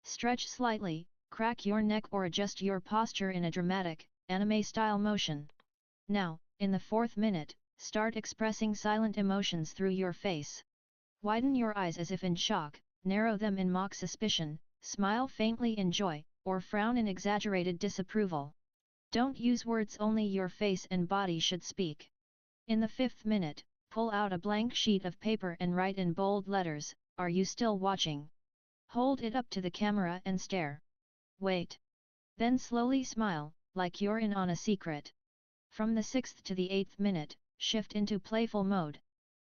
Stretch slightly, crack your neck or adjust your posture in a dramatic, anime-style motion. Now, in the fourth minute, start expressing silent emotions through your face. Widen your eyes as if in shock, narrow them in mock suspicion, smile faintly in joy, or frown in exaggerated disapproval. Don't use words, only your face and body should speak. In the fifth minute, pull out a blank sheet of paper and write in bold letters, "Are you still watching?" Hold it up to the camera and stare. Wait. Then slowly smile, like you're in on a secret. From the 6th to the 8th minute, shift into playful mode.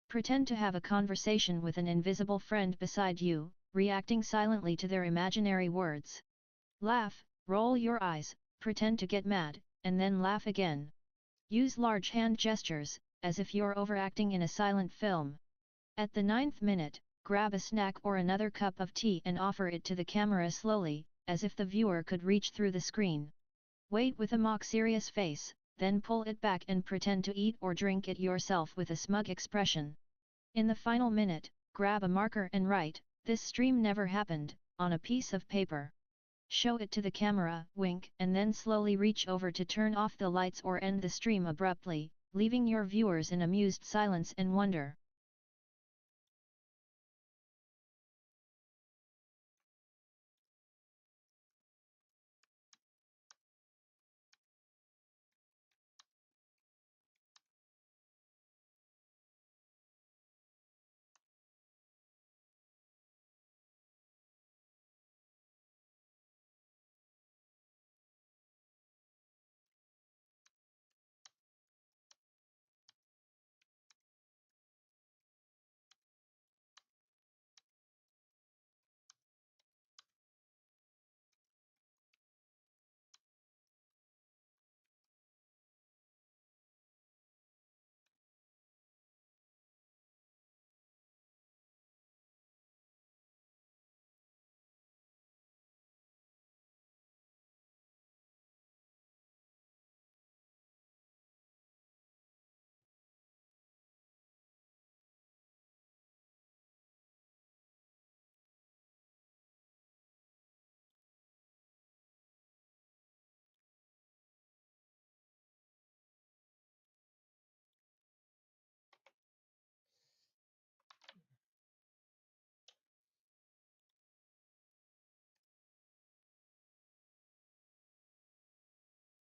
Pretend to have a conversation with an invisible friend beside you, reacting silently to their imaginary words. Laugh, roll your eyes, pretend to get mad, and then laugh again. Use large hand gestures, as if you're overacting in a silent film. At the 9th minute, grab a snack or another cup of tea and offer it to the camera slowly, as if the viewer could reach through the screen. Wait with a mock serious face, then pull it back and pretend to eat or drink it yourself with a smug expression. In the final minute, grab a marker and write, "This stream never happened," on a piece of paper. Show it to the camera, wink, and then slowly reach over to turn off the lights or end the stream abruptly, leaving your viewers in amused silence and wonder.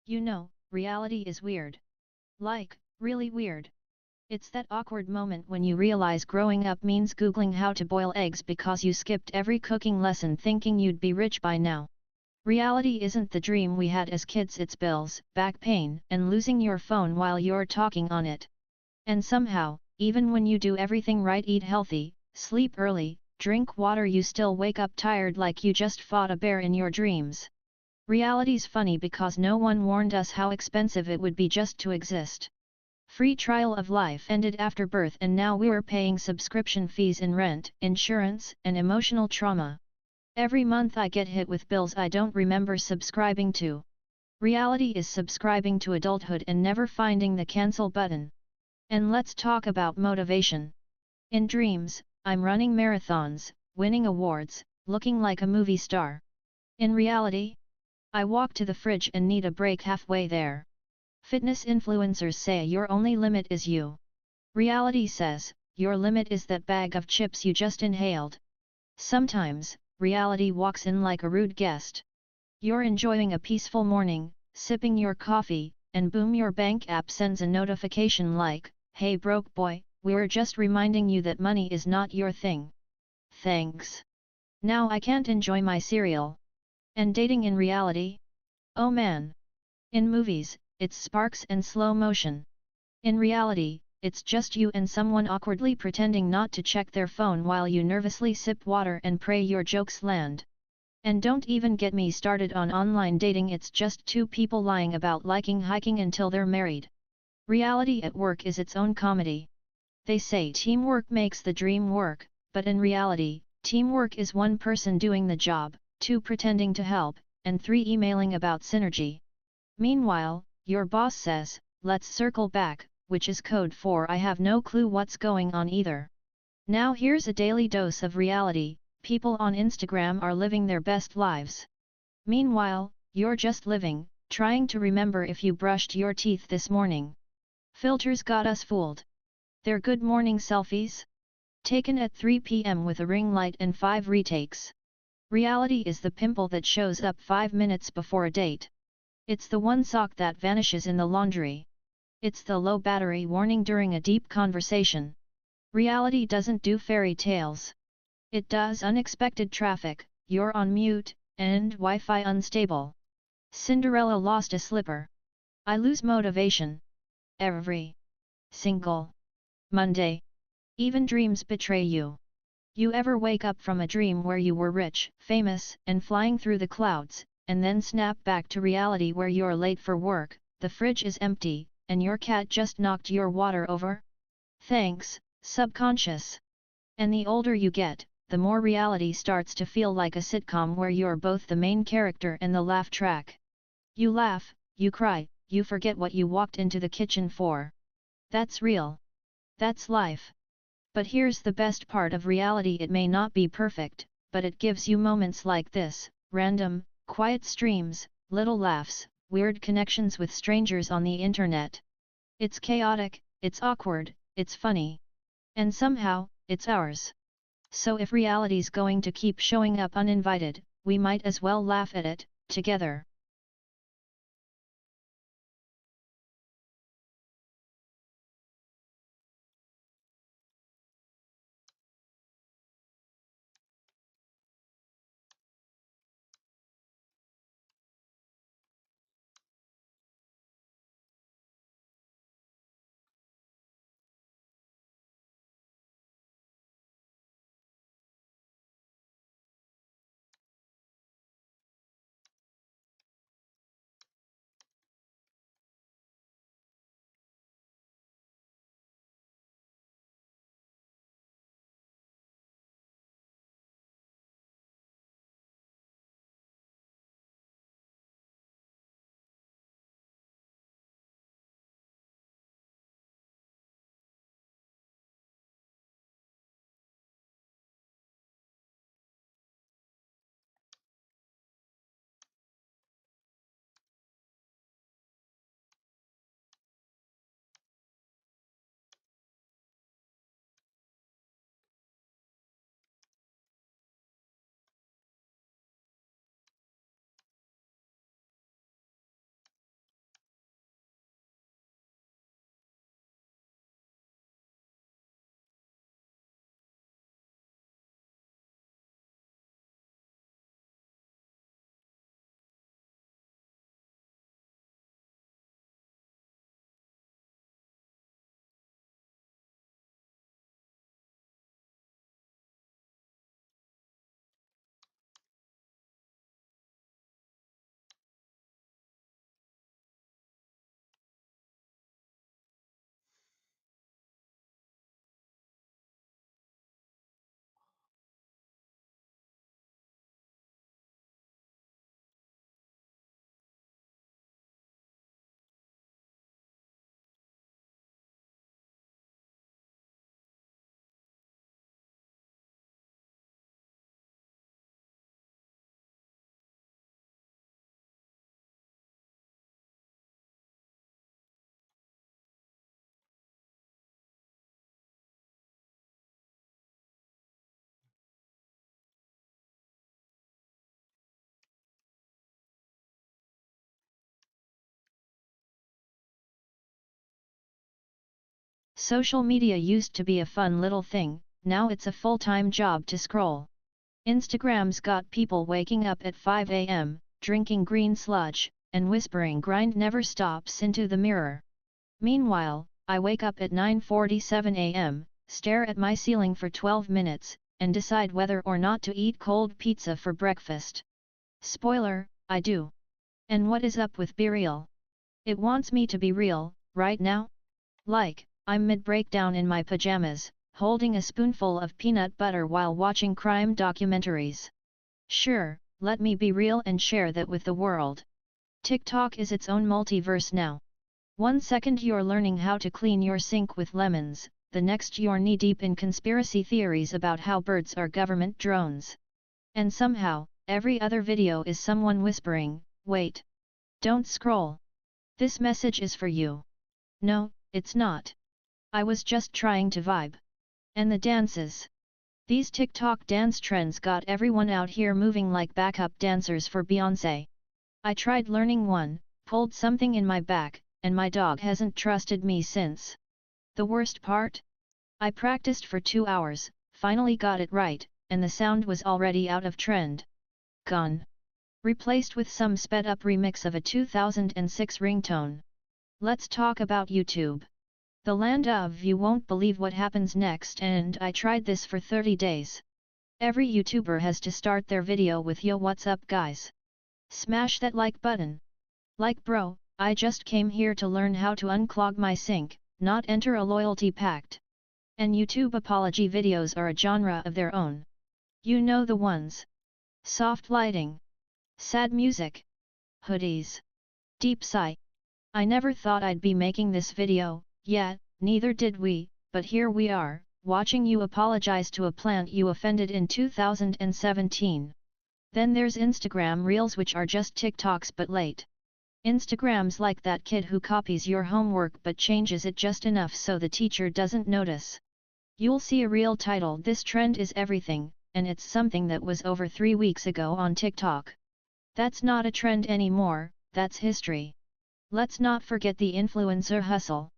You know, reality is weird. Like, really weird. It's that awkward moment when you realize growing up means Googling how to boil eggs because you skipped every cooking lesson thinking you'd be rich by now. Reality isn't the dream we had as kids, it's bills, back pain, and losing your phone while you're talking on it. And somehow, even when you do everything right, eat healthy, sleep early, drink water, you still wake up tired like you just fought a bear in your dreams. Reality's funny because no one warned us how expensive it would be just to exist. Free trial of life ended after birth and now we're paying subscription fees in rent, insurance, and emotional trauma. Every month I get hit with bills I don't remember subscribing to. Reality is subscribing to adulthood and never finding the cancel button. And let's talk about motivation. In dreams, I'm running marathons, winning awards, looking like a movie star. In reality, I walk to the fridge and need a break halfway there. Fitness influencers say your only limit is you. Reality says, your limit is that bag of chips you just inhaled. Sometimes, reality walks in like a rude guest. You're enjoying a peaceful morning, sipping your coffee, and boom, your bank app sends a notification like, "Hey broke boy, we're just reminding you that money is not your thing. Thanks. Now I can't enjoy my cereal." And dating in reality? Oh man! In movies, it's sparks and slow motion. In reality, it's just you and someone awkwardly pretending not to check their phone while you nervously sip water and pray your jokes land. And don't even get me started on online dating, it's just two people lying about liking hiking until they're married. Reality at work is its own comedy. They say teamwork makes the dream work, but in reality, teamwork is one person doing the job, two pretending to help, and three emailing about synergy. Meanwhile, your boss says, "Let's circle back," which is code for "I have no clue what's going on either." Now here's a daily dose of reality. People on Instagram are living their best lives. Meanwhile, you're just living, trying to remember if you brushed your teeth this morning. Filters got us fooled. They're good morning selfies? Taken at 3 p.m. with a ring light and 5 retakes. Reality is the pimple that shows up 5 minutes before a date. It's the one sock that vanishes in the laundry. It's the low battery warning during a deep conversation. Reality doesn't do fairy tales. It does unexpected traffic, you're on mute, and Wi-Fi unstable. Cinderella lost a slipper. I lose motivation. Every single Monday. Even dreams betray you. You ever wake up from a dream where you were rich, famous, and flying through the clouds, and then snap back to reality where you're late for work, the fridge is empty, and your cat just knocked your water over? Thanks, subconscious. And the older you get, the more reality starts to feel like a sitcom where you're both the main character and the laugh track. You laugh, you cry, you forget what you walked into the kitchen for. That's real. That's life. But here's the best part of reality: it may not be perfect, but it gives you moments like this, random, quiet streams, little laughs, weird connections with strangers on the internet. It's chaotic, it's awkward, it's funny. And somehow, it's ours. So if reality's going to keep showing up uninvited, we might as well laugh at it, together. Social media used to be a fun little thing, now it's a full-time job to scroll. Instagram's got people waking up at 5 a.m., drinking green sludge, and whispering grind never stops into the mirror. Meanwhile, I wake up at 9:47 a.m., stare at my ceiling for 12 minutes, and decide whether or not to eat cold pizza for breakfast. Spoiler, I do. And what is up with BeReal? It wants me to be real, right now? Like, I'm mid-breakdown in my pajamas, holding a spoonful of peanut butter while watching crime documentaries. Sure, let me be real and share that with the world. TikTok is its own multiverse now. 1 second you're learning how to clean your sink with lemons, the next you're knee-deep in conspiracy theories about how birds are government drones. And somehow, every other video is someone whispering, "Wait. Don't scroll. This message is for you." No, it's not. I was just trying to vibe. And the dances. These TikTok dance trends got everyone out here moving like backup dancers for Beyoncé. I tried learning one, pulled something in my back, and my dog hasn't trusted me since. The worst part? I practiced for 2 hours, finally got it right, and the sound was already out of trend. Gone. Replaced with some sped-up remix of a 2006 ringtone. Let's talk about YouTube. The land of you won't believe what happens next, and I tried this for 30 days. Every YouTuber has to start their video with "Yo, what's up guys? Smash that like button." Like bro, I just came here to learn how to unclog my sink, not enter a loyalty pact. And YouTube apology videos are a genre of their own. You know the ones. Soft lighting. Sad music. Hoodies. Deep sigh. I never thought I'd be making this video, yeah, neither did we, but here we are, watching you apologize to a plant you offended in 2017. Then there's Instagram Reels, which are just TikToks but late. Instagram's like that kid who copies your homework but changes it just enough so the teacher doesn't notice. You'll see a reel titled "This Trend is Everything," and it's something that was over 3 weeks ago on TikTok. That's not a trend anymore, that's history. Let's not forget the influencer hustle.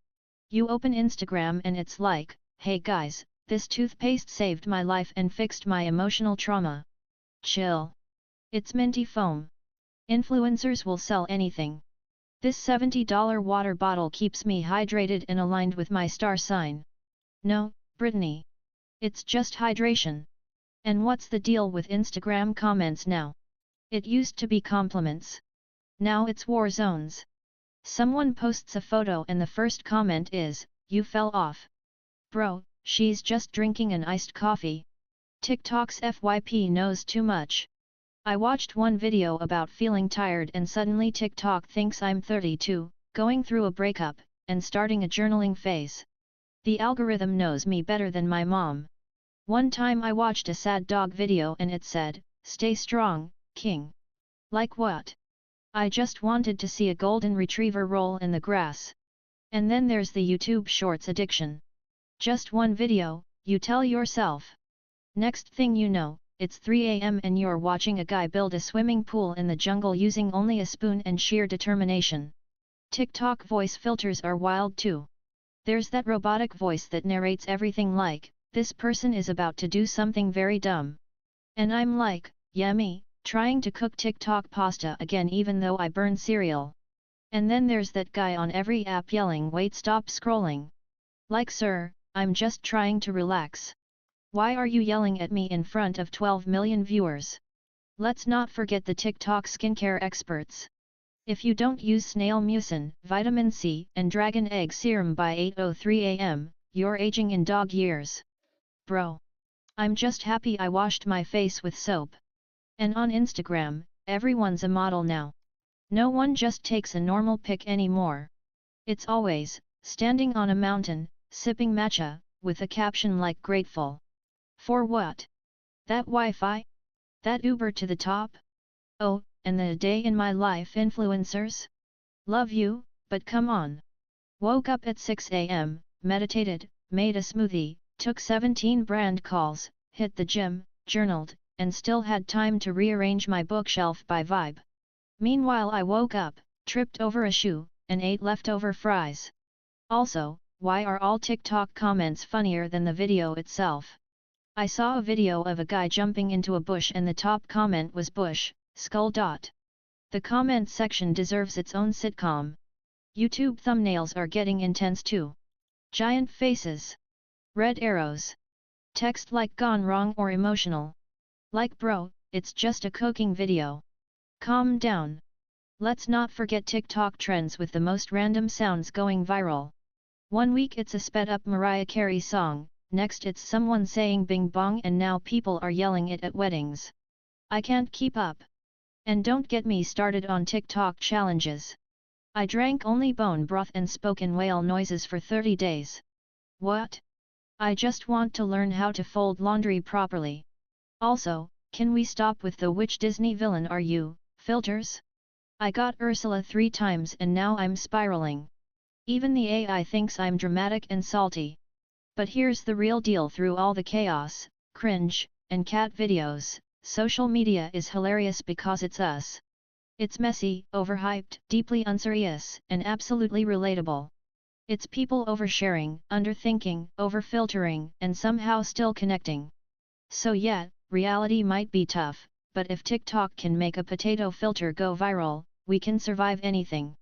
You open Instagram and it's like, "Hey guys, this toothpaste saved my life and fixed my emotional trauma." Chill. It's minty foam. Influencers will sell anything. This $70 water bottle keeps me hydrated and aligned with my star sign. No, Brittany. It's just hydration. And what's the deal with Instagram comments now? It used to be compliments. Now it's war zones. Someone posts a photo and the first comment is, "You fell off." Bro, she's just drinking an iced coffee. TikTok's FYP knows too much. I watched one video about feeling tired and suddenly TikTok thinks I'm 32, going through a breakup, and starting a journaling phase. The algorithm knows me better than my mom. One time I watched a sad dog video and it said, "Stay strong, king." Like what? I just wanted to see a golden retriever roll in the grass. And then there's the YouTube Shorts addiction. Just one video, you tell yourself. Next thing you know, it's 3 a.m. and you're watching a guy build a swimming pool in the jungle using only a spoon and sheer determination. TikTok voice filters are wild too. There's that robotic voice that narrates everything like, "This person is about to do something very dumb." And I'm like, yeah me, trying to cook TikTok pasta again even though I burn cereal. And then there's that guy on every app yelling, "Wait, stop scrolling." Like, sir, I'm just trying to relax. Why are you yelling at me in front of 12 million viewers? Let's not forget the TikTok skincare experts. If you don't use snail mucin, vitamin C, and dragon egg serum by 8:03 a.m., you're aging in dog years. Bro. I'm just happy I washed my face with soap. And on Instagram, everyone's a model now. No one just takes a normal pic anymore. It's always, standing on a mountain, sipping matcha, with a caption like "Grateful." For what? That Wi-Fi? That Uber to the top? Oh, and the day in my life influencers? Love you, but come on. Woke up at 6 a.m., meditated, made a smoothie, took 17 brand calls, hit the gym, journaled, and still had time to rearrange my bookshelf by vibe. Meanwhile I woke up, tripped over a shoe, and ate leftover fries. Also, why are all TikTok comments funnier than the video itself? I saw a video of a guy jumping into a bush and the top comment was bush, skull. The comment section deserves its own sitcom. YouTube thumbnails are getting intense too. Giant faces. Red arrows. Text like gone wrong or emotional. Like bro, it's just a cooking video. Calm down. Let's not forget TikTok trends with the most random sounds going viral. One week it's a sped up Mariah Carey song, next it's someone saying bing bong, and now people are yelling it at weddings. I can't keep up. And don't get me started on TikTok challenges. I drank only bone broth and spoke in whale noises for 30 days. What? I just want to learn how to fold laundry properly. Also, can we stop with the which Disney villain are you, filters? I got Ursula 3 times and now I'm spiraling. Even the AI thinks I'm dramatic and salty. But here's the real deal: through all the chaos, cringe, and cat videos, social media is hilarious because it's us. It's messy, overhyped, deeply unserious, and absolutely relatable. It's people oversharing, underthinking, overfiltering, and somehow still connecting. So yeah, reality might be tough, but if TikTok can make a potato filter go viral, we can survive anything.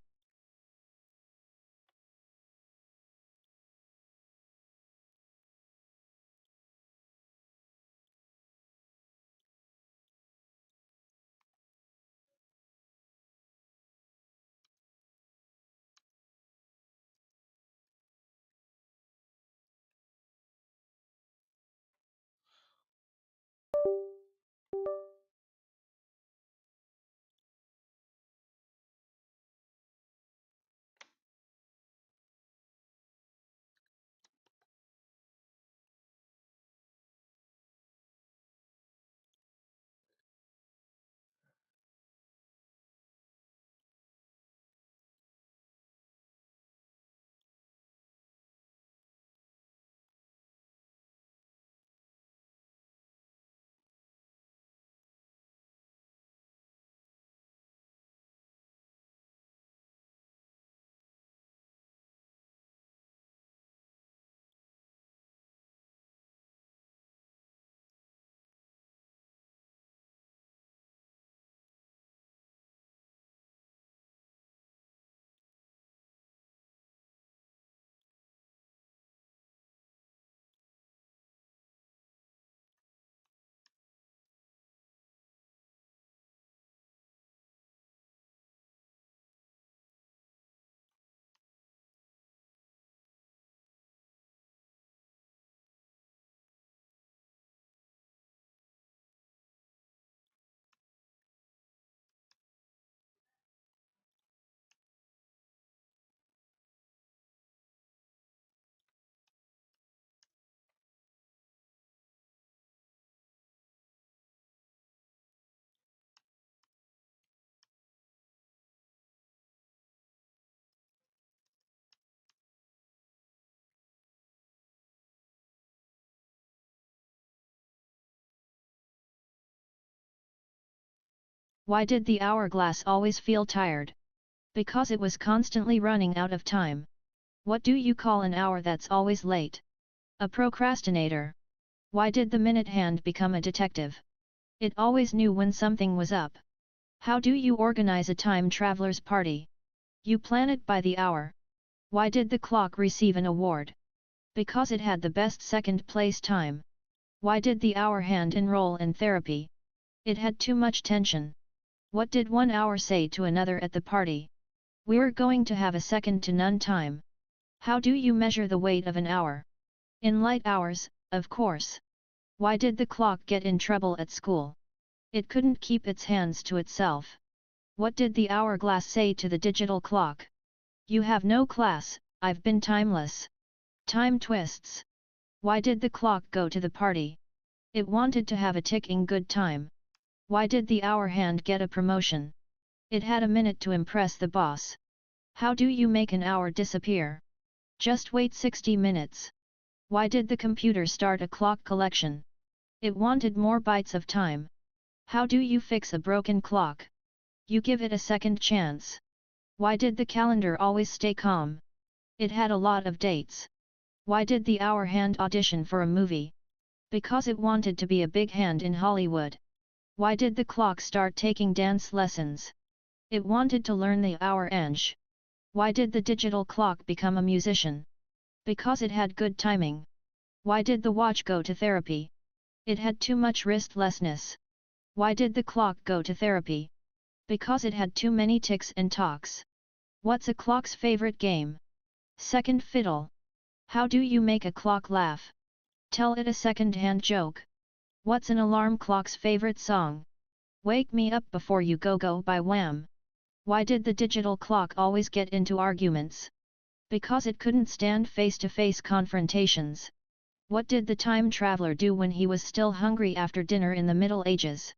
Why did the hourglass always feel tired? Because it was constantly running out of time. What do you call an hour that's always late? A procrastinator. Why did the minute hand become a detective? It always knew when something was up. How do you organize a time traveler's party? You plan it by the hour. Why did the clock receive an award? Because it had the best second place time. Why did the hour hand enroll in therapy? It had too much tension. What did 1 hour say to another at the party? We're going to have a second to none time. How do you measure the weight of an hour? In light hours, of course. Why did the clock get in trouble at school? It couldn't keep its hands to itself. What did the hourglass say to the digital clock? You have no class, I've been timeless. Time twists. Why did the clock go to the party? It wanted to have a ticking good time. Why did the hour hand get a promotion? It had a minute to impress the boss. How do you make an hour disappear? Just wait 60 minutes. Why did the computer start a clock collection? It wanted more bytes of time. How do you fix a broken clock? You give it a second chance. Why did the calendar always stay calm? It had a lot of dates. Why did the hour hand audition for a movie? Because it wanted to be a big hand in Hollywood. Why did the clock start taking dance lessons? It wanted to learn the hour ange. Why did the digital clock become a musician? Because it had good timing. Why did the watch go to therapy? It had too much restlessness. Why did the clock go to therapy? Because it had too many ticks and talks. What's a clock's favorite game? Second fiddle. How do you make a clock laugh? Tell it a second-hand joke. What's an alarm clock's favorite song? Wake Me Up Before You Go Go by Wham! Why did the digital clock always get into arguments? Because it couldn't stand face-to-face confrontations. What did the time traveler do when he was still hungry after dinner in the Middle Ages?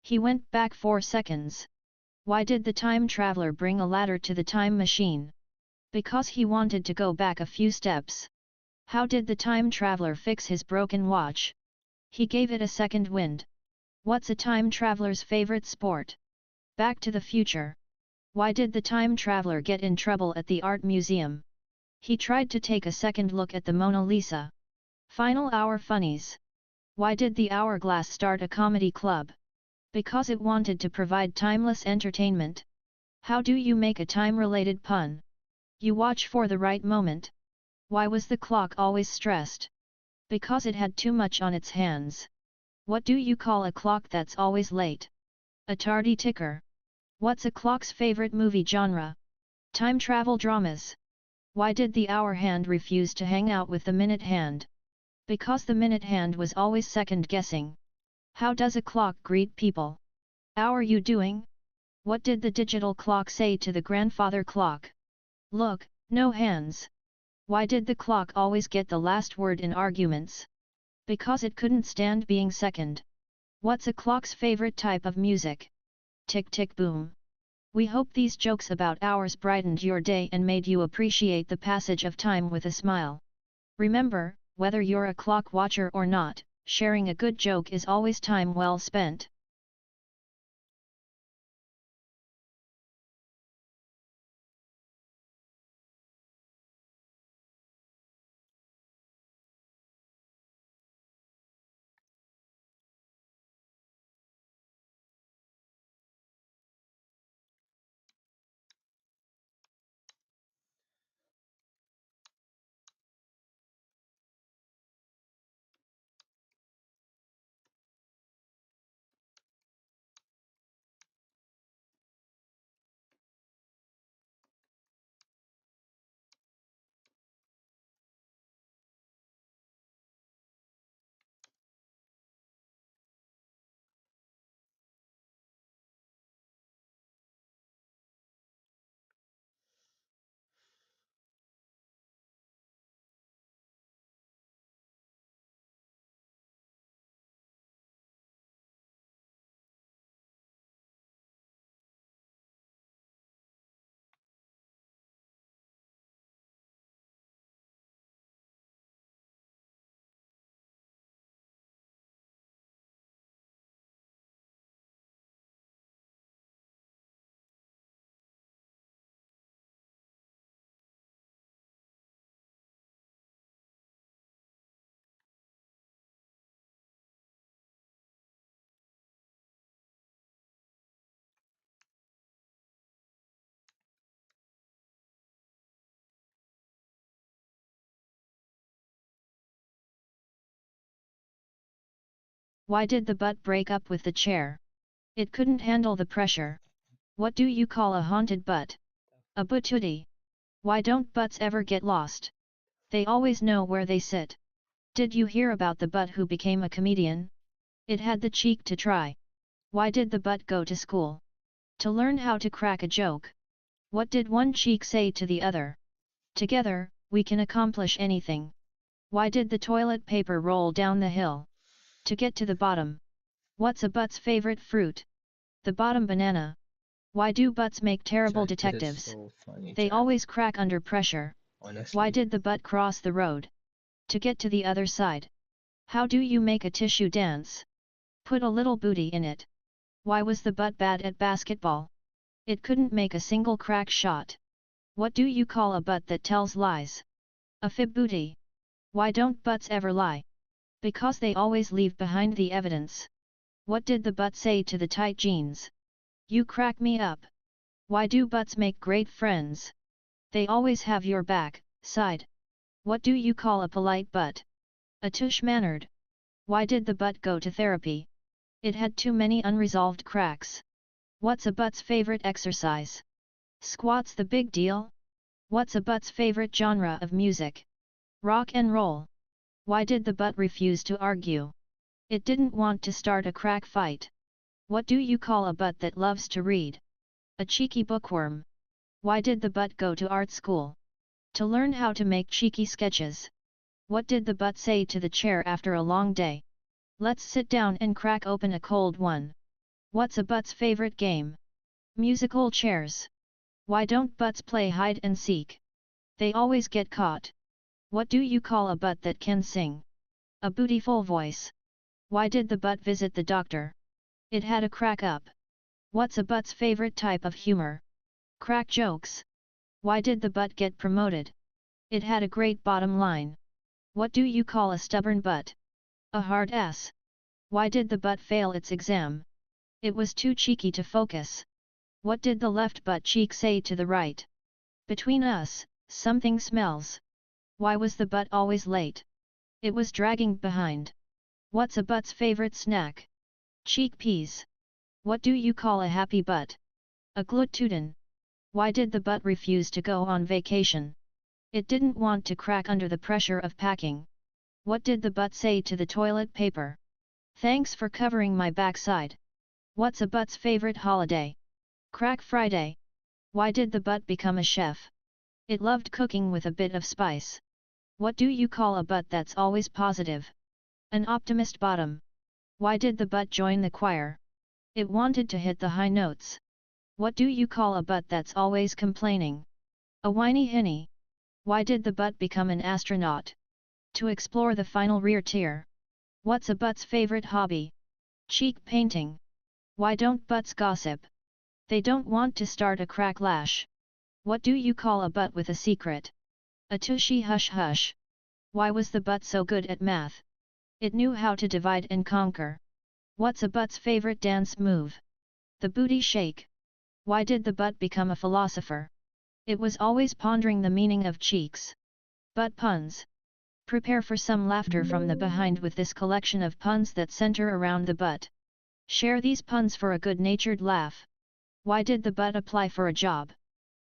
He went back 4 seconds. Why did the time traveler bring a ladder to the time machine? Because he wanted to go back a few steps. How did the time traveler fix his broken watch? He gave it a second wind. What's a time traveler's favorite sport? Back to the Future. Why did the time traveler get in trouble at the art museum? He tried to take a second look at the Mona Lisa. Final hour funnies. Why did the Hourglass start a comedy club? Because it wanted to provide timeless entertainment. How do you make a time-related pun? You watch for the right moment. Why was the clock always stressed? Because it had too much on its hands. What do you call a clock that's always late? A tardy ticker. What's a clock's favorite movie genre? Time travel dramas. Why did the hour hand refuse to hang out with the minute hand? Because the minute hand was always second-guessing. How does a clock greet people? How are you doing? What did the digital clock say to the grandfather clock? Look, no hands. Why did the clock always get the last word in arguments? Because it couldn't stand being second. What's a clock's favorite type of music? Tick tick boom. We hope these jokes about hours brightened your day and made you appreciate the passage of time with a smile. Remember, whether you're a clock watcher or not, sharing a good joke is always time well spent. Why did the butt break up with the chair? It couldn't handle the pressure. What do you call a haunted butt? A butootie. Why don't butts ever get lost? They always know where they sit. Did you hear about the butt who became a comedian? It had the cheek to try. Why did the butt go to school? To learn how to crack a joke. What did one cheek say to the other? Together, we can accomplish anything. Why did the toilet paper roll down the hill? To get to the bottom. What's a butt's favorite fruit? The bottom banana. Why do butts make terrible Chat, that is detectives? so funny, They chat. always crack under pressure. Honestly. Why did the butt cross the road? To get to the other side. How do you make a tissue dance? Put a little booty in it. Why was the butt bad at basketball? It couldn't make a single crack shot. What do you call a butt that tells lies? A fib booty. Why don't butts ever lie? Because they always leave behind the evidence. What did the butt say to the tight jeans? You crack me up. Why do butts make great friends? They always have your back, side. What do you call a polite butt? A tush-mannered. Why did the butt go to therapy? It had too many unresolved cracks. What's a butt's favorite exercise? Squats. The big deal? What's a butt's favorite genre of music? Rock and roll. Why did the butt refuse to argue? It didn't want to start a crack fight. What do you call a butt that loves to read? A cheeky bookworm. Why did the butt go to art school? To learn how to make cheeky sketches. What did the butt say to the chair after a long day? Let's sit down and crack open a cold one. What's a butt's favorite game? Musical chairs. Why don't butts play hide and seek? They always get caught. What do you call a butt that can sing? A bootyful voice. Why did the butt visit the doctor? It had a crack up. What's a butt's favorite type of humor? Crack jokes. Why did the butt get promoted? It had a great bottom line. What do you call a stubborn butt? A hard ass. Why did the butt fail its exam? It was too cheeky to focus. What did the left butt cheek say to the right? Between us, something smells. Why was the butt always late? It was dragging behind. What's a butt's favorite snack? Chickpeas. What do you call a happy butt? A glutton. Why did the butt refuse to go on vacation? It didn't want to crack under the pressure of packing. What did the butt say to the toilet paper? Thanks for covering my backside. What's a butt's favorite holiday? Crack Friday. Why did the butt become a chef? It loved cooking with a bit of spice. What do you call a butt that's always positive? An optimist bottom. Why did the butt join the choir? It wanted to hit the high notes. What do you call a butt that's always complaining? A whiny hinny. Why did the butt become an astronaut? To explore the final rear tier. What's a butt's favorite hobby? Cheek painting. Why don't butts gossip? They don't want to start a crack lash. What do you call a butt with a secret? A tushy hush hush. Why was the butt so good at math? It knew how to divide and conquer. What's a butt's favorite dance move? The booty shake. Why did the butt become a philosopher? It was always pondering the meaning of cheeks. Butt puns. Prepare for some laughter from the behind with this collection of puns that center around the butt. Share these puns for a good-natured laugh. Why did the butt apply for a job?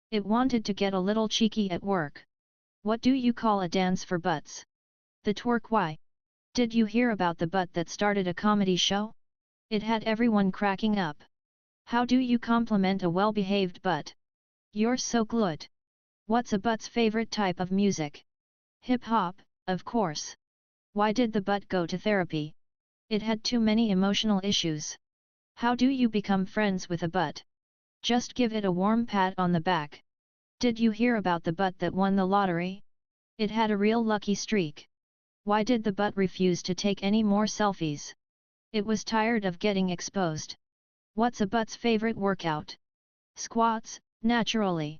It wanted to get a little cheeky at work. What do you call a dance for butts? The twerk. Why? Did you hear about the butt that started a comedy show? It had everyone cracking up. How do you compliment a well-behaved butt? You're so good. What's a butt's favorite type of music? Hip-hop, of course. Why did the butt go to therapy? It had too many emotional issues. How do you become friends with a butt? Just give it a warm pat on the back. Did you hear about the butt that won the lottery? It had a real lucky streak. Why did the butt refuse to take any more selfies? It was tired of getting exposed. What's a butt's favorite workout? Squats, naturally.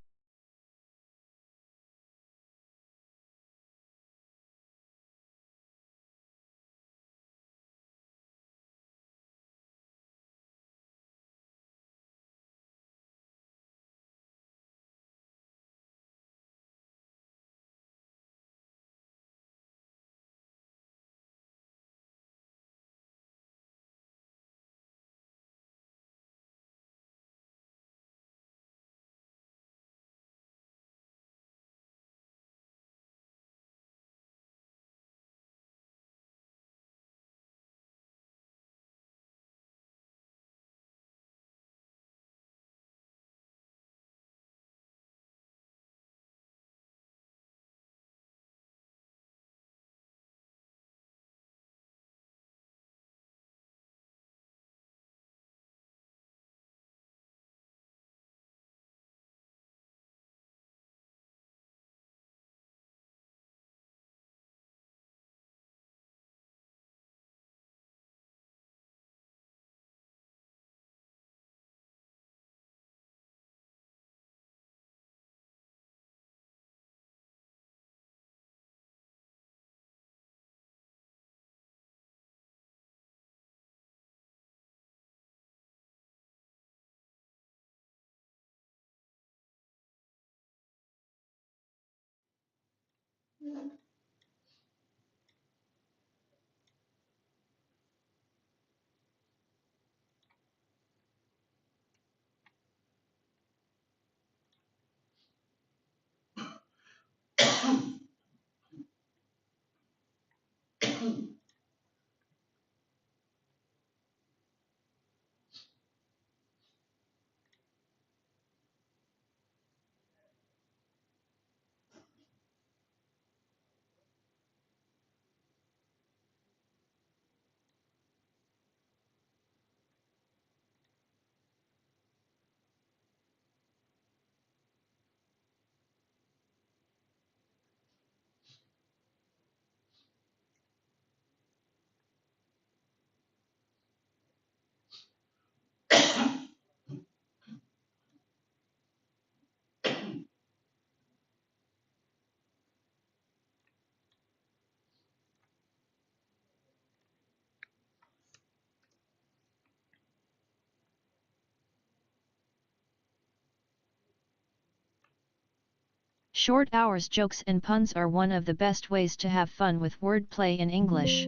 Short hours jokes and puns are one of the best ways to have fun with wordplay in English.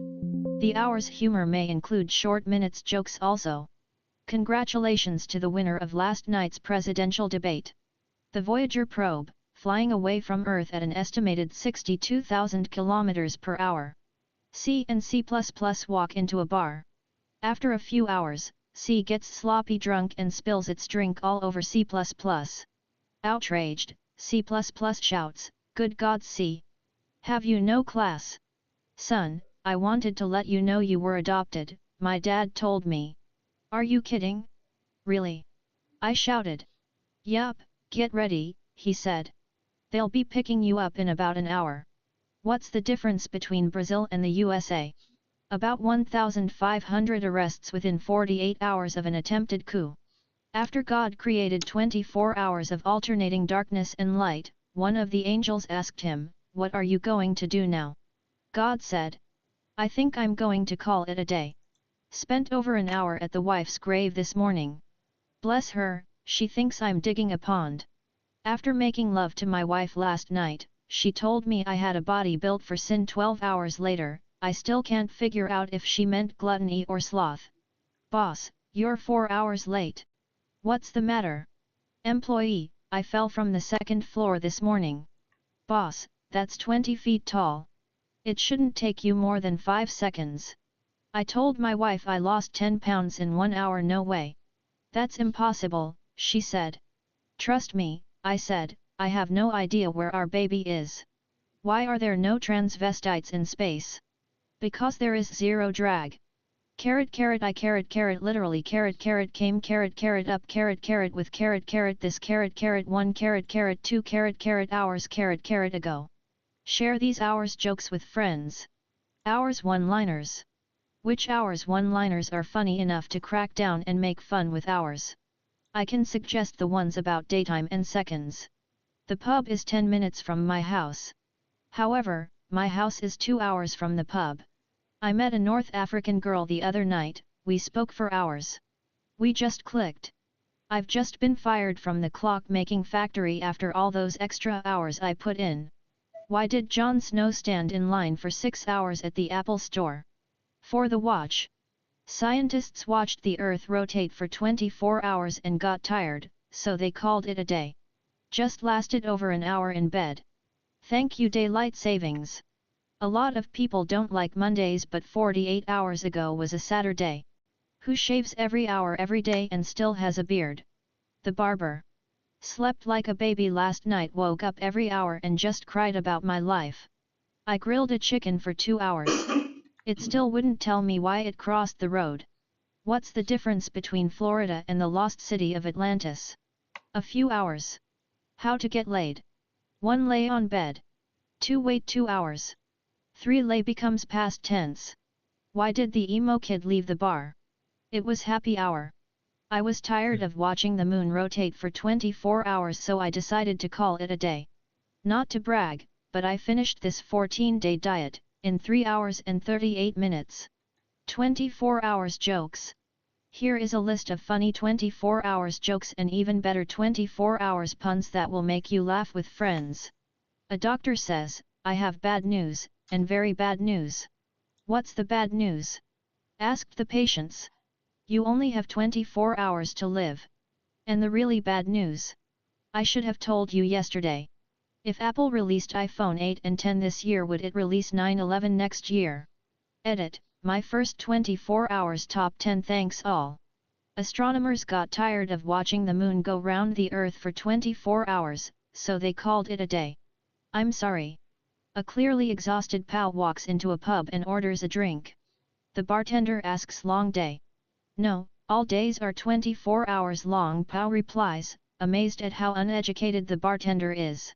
The hours humor may include short minutes jokes also. Congratulations to the winner of last night's presidential debate. The Voyager probe, flying away from Earth at an estimated 62,000 kilometers per hour. C and C++ walk into a bar. After a few hours, C gets sloppy drunk and spills its drink all over C++. Outraged, C++ shouts, "Good God, C! Have you no class? Son, I wanted to let you know you were adopted, my dad told me." "Are you kidding? Really?" I shouted. "Yup, get ready," he said. "They'll be picking you up in about an hour." What's the difference between Brazil and the USA? About 1,500 arrests within 48 hours of an attempted coup. After God created 24 hours of alternating darkness and light, one of the angels asked him, "What are you going to do now?" God said, "I think I'm going to call it a day." Spent over an hour at the wife's grave this morning. Bless her, she thinks I'm digging a pond. After making love to my wife last night, she told me I had a body built for sin. 12 hours later, I still can't figure out if she meant gluttony or sloth. "Boss, you're 4 hours late. What's the matter?" "Employee, I fell from the second floor this morning." "Boss, that's 20 feet tall. It shouldn't take you more than 5 seconds. I told my wife I lost 10 pounds in 1 hour. No way. That's impossible," she said. "Trust me," I said, "I have no idea where our baby is." "Why are there no transvestites in space?" "Because there is zero drag. Literally came up with this 1 2 hours ago. Share these hours jokes with friends. Hours one-liners. Which hours one-liners are funny enough to crack down and make fun with hours? I can suggest the ones about daytime and seconds. The pub is 10 minutes from my house. However, my house is 2 hours from the pub. I met a North African girl the other night, we spoke for hours. We just clicked. I've just been fired from the clock-making factory after all those extra hours I put in. Why did Jon Snow stand in line for 6 hours at the Apple Store? For the watch. Scientists watched the Earth rotate for 24 hours and got tired, so they called it a day. Just lasted over an hour in bed. Thank you daylight savings. A lot of people don't like Mondays, but 48 hours ago was a Saturday. Who shaves every hour every day and still has a beard? The barber. Slept like a baby last night, woke up every hour and just cried about my life. I grilled a chicken for 2 hours. It still wouldn't tell me why it crossed the road. What's the difference between Florida and the lost city of Atlantis? A few hours. How to get laid. 1 lay on bed. 2 wait 2 hours. 3 lay becomes past tense. Why did the emo kid leave the bar? It was happy hour. I was tired of watching the moon rotate for 24 hours, so I decided to call it a day. Not to brag, but I finished this 14-day diet in 3 hours and 38 minutes. 24 hours jokes. Here is a list of funny 24 hours jokes and even better 24 hours puns that will make you laugh with friends. A doctor says, I have bad news, and very bad news. What's the bad news? Asked the patients. You only have 24 hours to live. And the really bad news? I should have told you yesterday. If Apple released iPhone 8 and 10 this year, would it release 9/11 next year? Edit, my first 24 hours top 10 thanks all. Astronomers got tired of watching the moon go round the earth for 24 hours, so they called it a day. I'm sorry. A clearly exhausted pal walks into a pub and orders a drink. The bartender asks, long day? No, all days are 24 hours long, pal replies, amazed at how uneducated the bartender is.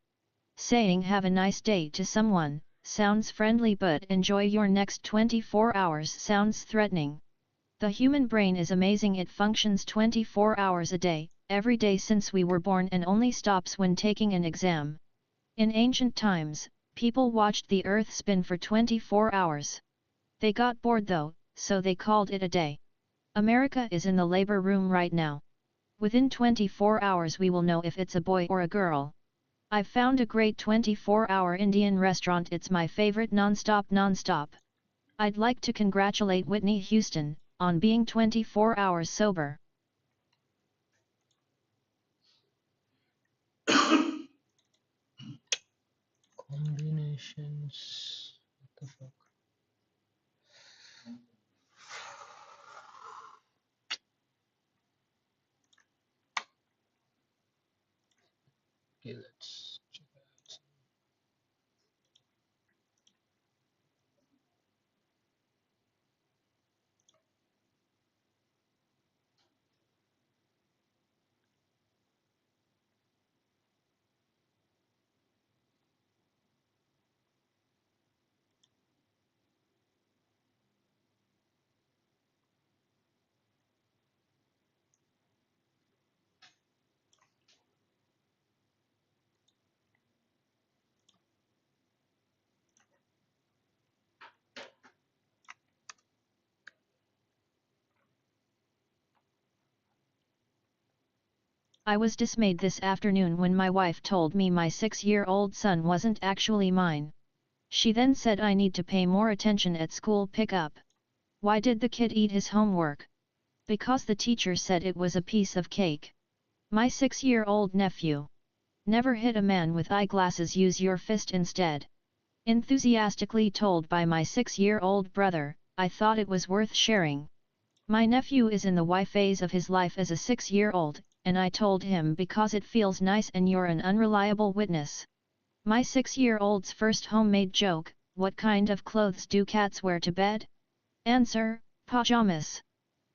Saying have a nice day to someone sounds friendly, but enjoy your next 24 hours sounds threatening. The human brain is amazing. It functions 24 hours a day, every day since we were born, and only stops when taking an exam. In ancient times, people watched the earth spin for 24 hours. They got bored though, so they called it a day. America is in the labor room right now. Within 24 hours we will know if it's a boy or a girl. I've found a great 24-hour Indian restaurant. It's my favorite non-stop. I'd like to congratulate Whitney Houston on being 24 hours sober. Combinations. What the fuck? Okay, let's check out. I was dismayed this afternoon when my wife told me my 6-year-old son wasn't actually mine. She then said I need to pay more attention at school pickup. Why did the kid eat his homework? Because the teacher said it was a piece of cake. My 6-year-old nephew. Never hit a man with eyeglasses, use your fist instead. Enthusiastically told by my 6-year-old brother, I thought it was worth sharing. My nephew is in the Y phase of his life as a 6-year-old, and I told him because it feels nice and you're an unreliable witness. My 6-year-old's first homemade joke, what kind of clothes do cats wear to bed? Answer, pajamas.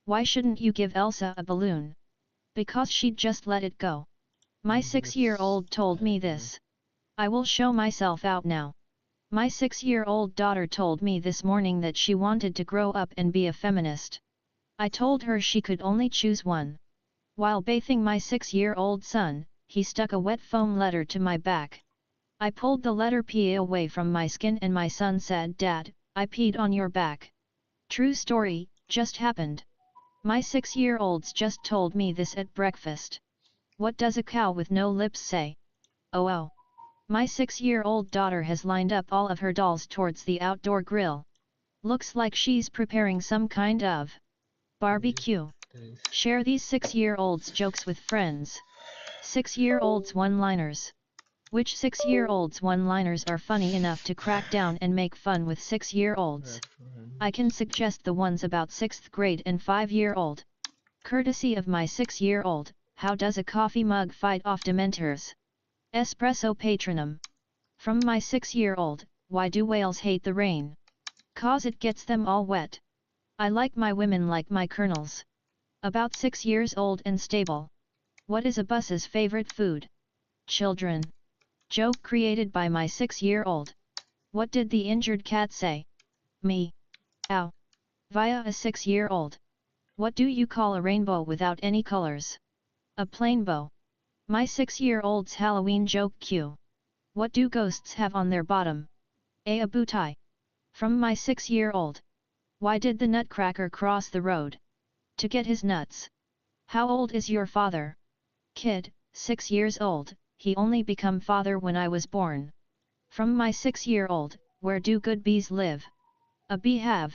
Why shouldn't you give Elsa a balloon? Because she'd just let it go. My 6-year-old told me this. I will show myself out now. My 6-year-old daughter told me this morning that she wanted to grow up and be a feminist. I told her she could only choose one. While bathing my 6-year-old son, he stuck a wet foam letter to my back. I pulled the letter P away from my skin and my son said, Dad, I peed on your back. True story, just happened. My 6-year-olds just told me this at breakfast. What does a cow with no lips say? Oh. My 6-year-old daughter has lined up all of her dolls towards the outdoor grill. Looks like she's preparing some kind of barbecue. Share these 6-year-olds jokes with friends. 6-year-olds one-liners. Which 6-year-olds one-liners are funny enough to crack down and make fun with 6-year-olds? I can suggest the ones about 6th grade and 5-year-old. Courtesy of my 6-year-old, how does a coffee mug fight off Dementors? Espresso Patronum. From my 6-year-old, why do whales hate the rain? 'Cause it gets them all wet. I like my women like my colonels. About 6 years old and stable. What is a bus's favorite food? Children. Joke created by my 6-year-old. What did the injured cat say? Me. Ow. Via a 6-year-old. What do you call a rainbow without any colors? A plain bow. My 6-year-old's Halloween joke cue. What do ghosts have on their bottom? A bow tie. From my 6-year-old. Why did the nutcracker cross the road? To get his nuts. How old is your father? Kid, 6 years old, he only become father when I was born. From my 6-year-old, where do good bees live? A beehive.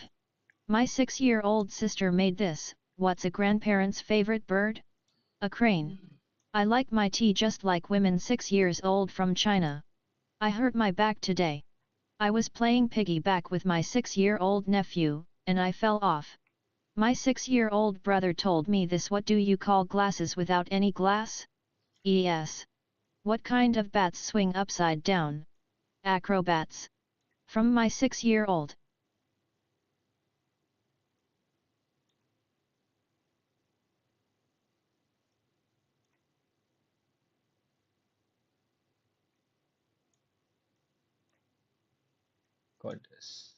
My 6-year-old sister made this. What's a grandparent's favorite bird? A crane. I like my tea just like women 6 years old from China. I hurt my back today. I was playing piggyback with my 6-year-old nephew, and I fell off. My 6-year-old brother told me this. What do you call glasses without any glass? Yes. What kind of bats swing upside down? Acrobats. From my 6-year-old. Got this.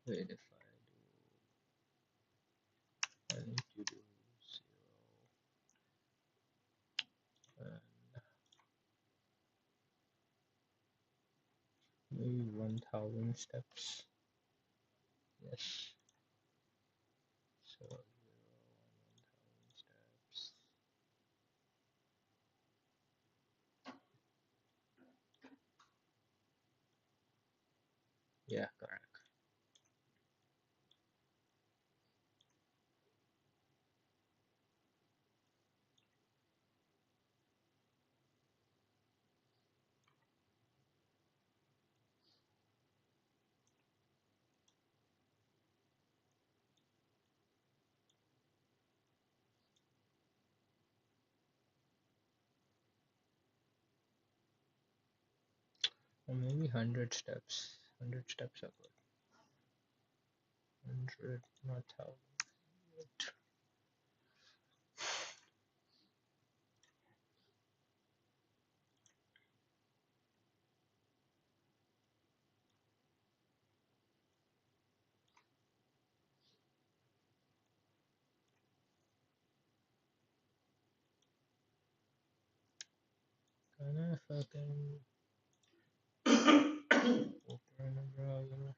Wait, if I need to do 0 and maybe 1000 steps. Yes. So 0 and 1000 steps. Yeah, correct. Or maybe 100 steps. 100 steps are good. 100, not 1000. And if I can open a browser.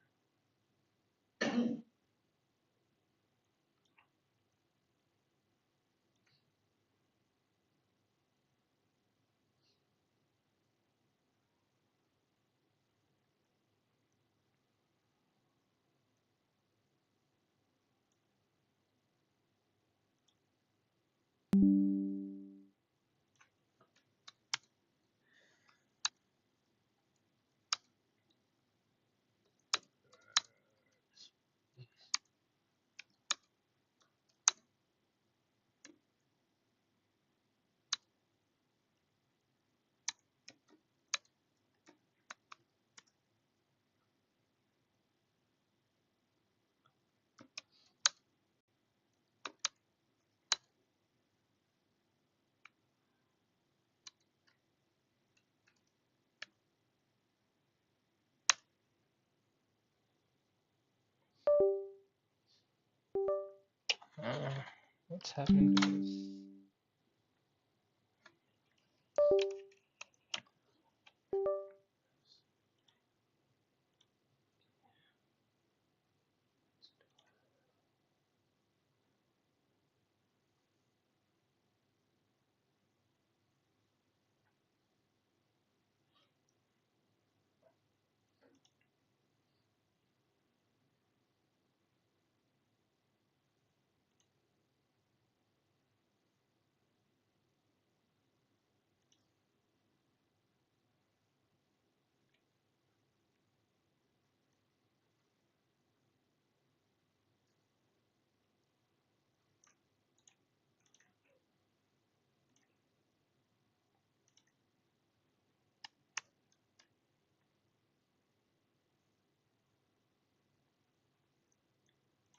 What's happening to this?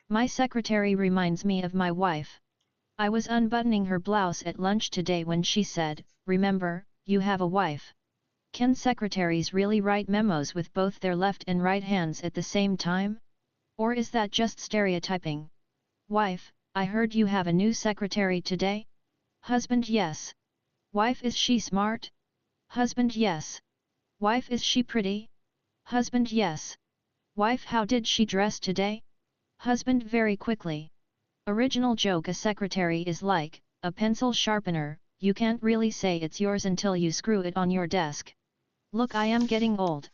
My secretary reminds me of my wife. I was unbuttoning her blouse at lunch today when she said, "Remember, you have a wife." Can secretaries really write memos with both their left and right hands at the same time? Or is that just stereotyping? Wife, I heard you have a new secretary today? Husband, yes. Wife, is she smart? Husband, yes. Wife, is she pretty? Husband, yes. Wife, how did she dress today? Husband, very quickly. Original joke: a secretary is like a pencil sharpener, you can't really say it's yours until you screw it on your desk. Look, I am getting old.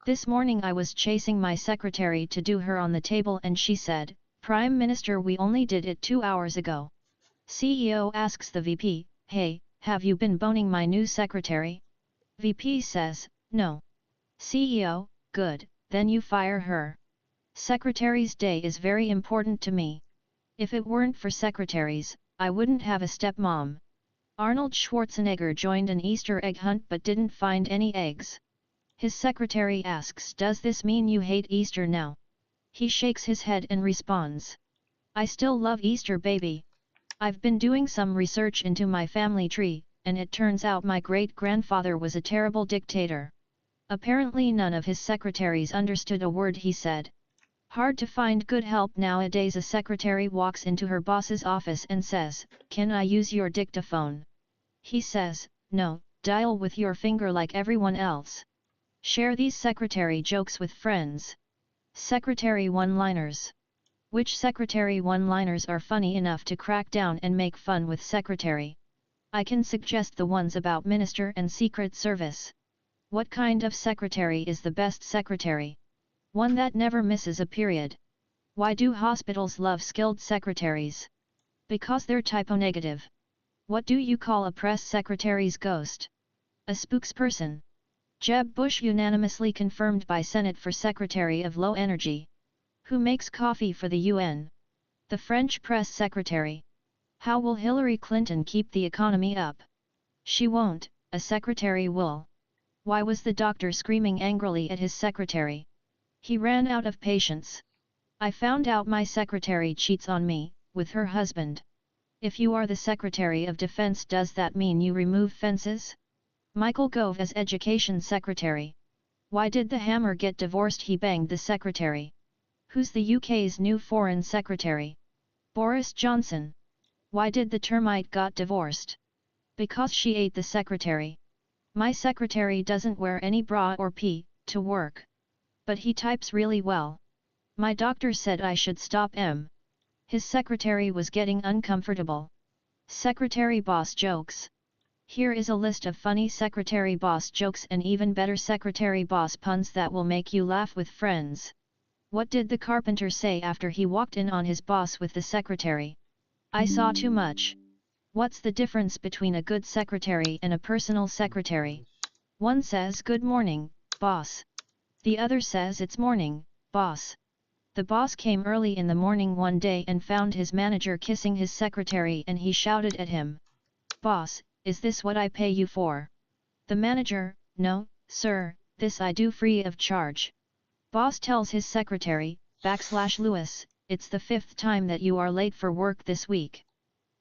This morning I was chasing my secretary to do her on the table and she said, "Prime Minister, we only did it 2 hours ago." CEO asks the VP, "Hey, have you been boning my new secretary?" VP says, "No." CEO, "Good, then you fire her. Secretary's Day is very important to me. If it weren't for secretaries, I wouldn't have a stepmom." Arnold Schwarzenegger joined an Easter egg hunt but didn't find any eggs. His secretary asks, "Does this mean you hate Easter now?" He shakes his head and responds, "I still love Easter, baby. I've been doing some research into my family tree, and it turns out my great-grandfather was a terrible dictator." Apparently none of his secretaries understood a word he said. Hard to find good help nowadays. A secretary walks into her boss's office and says, "Can I use your dictaphone?" He says, "No, dial with your finger like everyone else." Share these secretary jokes with friends. Secretary one-liners. Which secretary one-liners are funny enough to crack down and make fun with secretary? I can suggest the ones about Minister and Secret Service. What kind of secretary is the best secretary? One that never misses a period. Why do hospitals love skilled secretaries? Because they're typo-negative. What do you call a press secretary's ghost? A spokesperson. Jeb Bush unanimously confirmed by Senate for Secretary of Low Energy. Who makes coffee for the UN? The French press secretary. How will Hillary Clinton keep the economy up? She won't, a secretary will. Why was the doctor screaming angrily at his secretary? He ran out of patience. I found out my secretary cheats on me, with her husband. If you are the Secretary of Defense, does that mean you remove fences? Michael Gove as Education Secretary. Why did the Hammer get divorced? He banged the secretary. Who's the UK's new Foreign Secretary? Boris Johnson. Why did the termite got divorced? Because she ate the secretary. My secretary doesn't wear any bra or pee to work. But he types really well. My doctor said I should stop him. His secretary was getting uncomfortable. Secretary boss jokes. Here is a list of funny secretary boss jokes and even better secretary boss puns that will make you laugh with friends. What did the carpenter say after he walked in on his boss with the secretary? "I saw too much." What's the difference between a good secretary and a personal secretary? One says, "Good morning, boss." The other says, "It's morning, boss." The boss came early in the morning one day and found his manager kissing his secretary and he shouted at him, "Boss, is this what I pay you for?" The manager, "No, sir, this I do free of charge." Boss tells his secretary, /Lewis, "It's the 5th time that you are late for work this week."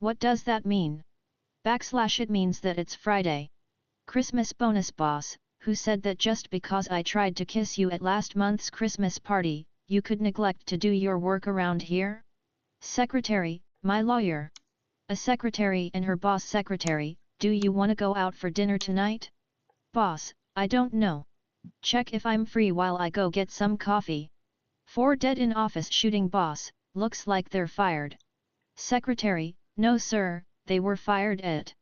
What does that mean? It means that it's Friday. Christmas bonus. Boss, who said that just because I tried to kiss you at last month's Christmas party, you could neglect to do your work around here? Secretary, My lawyer. A secretary and her boss secretary, do you wanna go out for dinner tonight? Boss, I don't know. Check if I'm free while I go get some coffee. 4 dead in office shooting boss, looks like they're fired. Secretary, no sir, they were fired at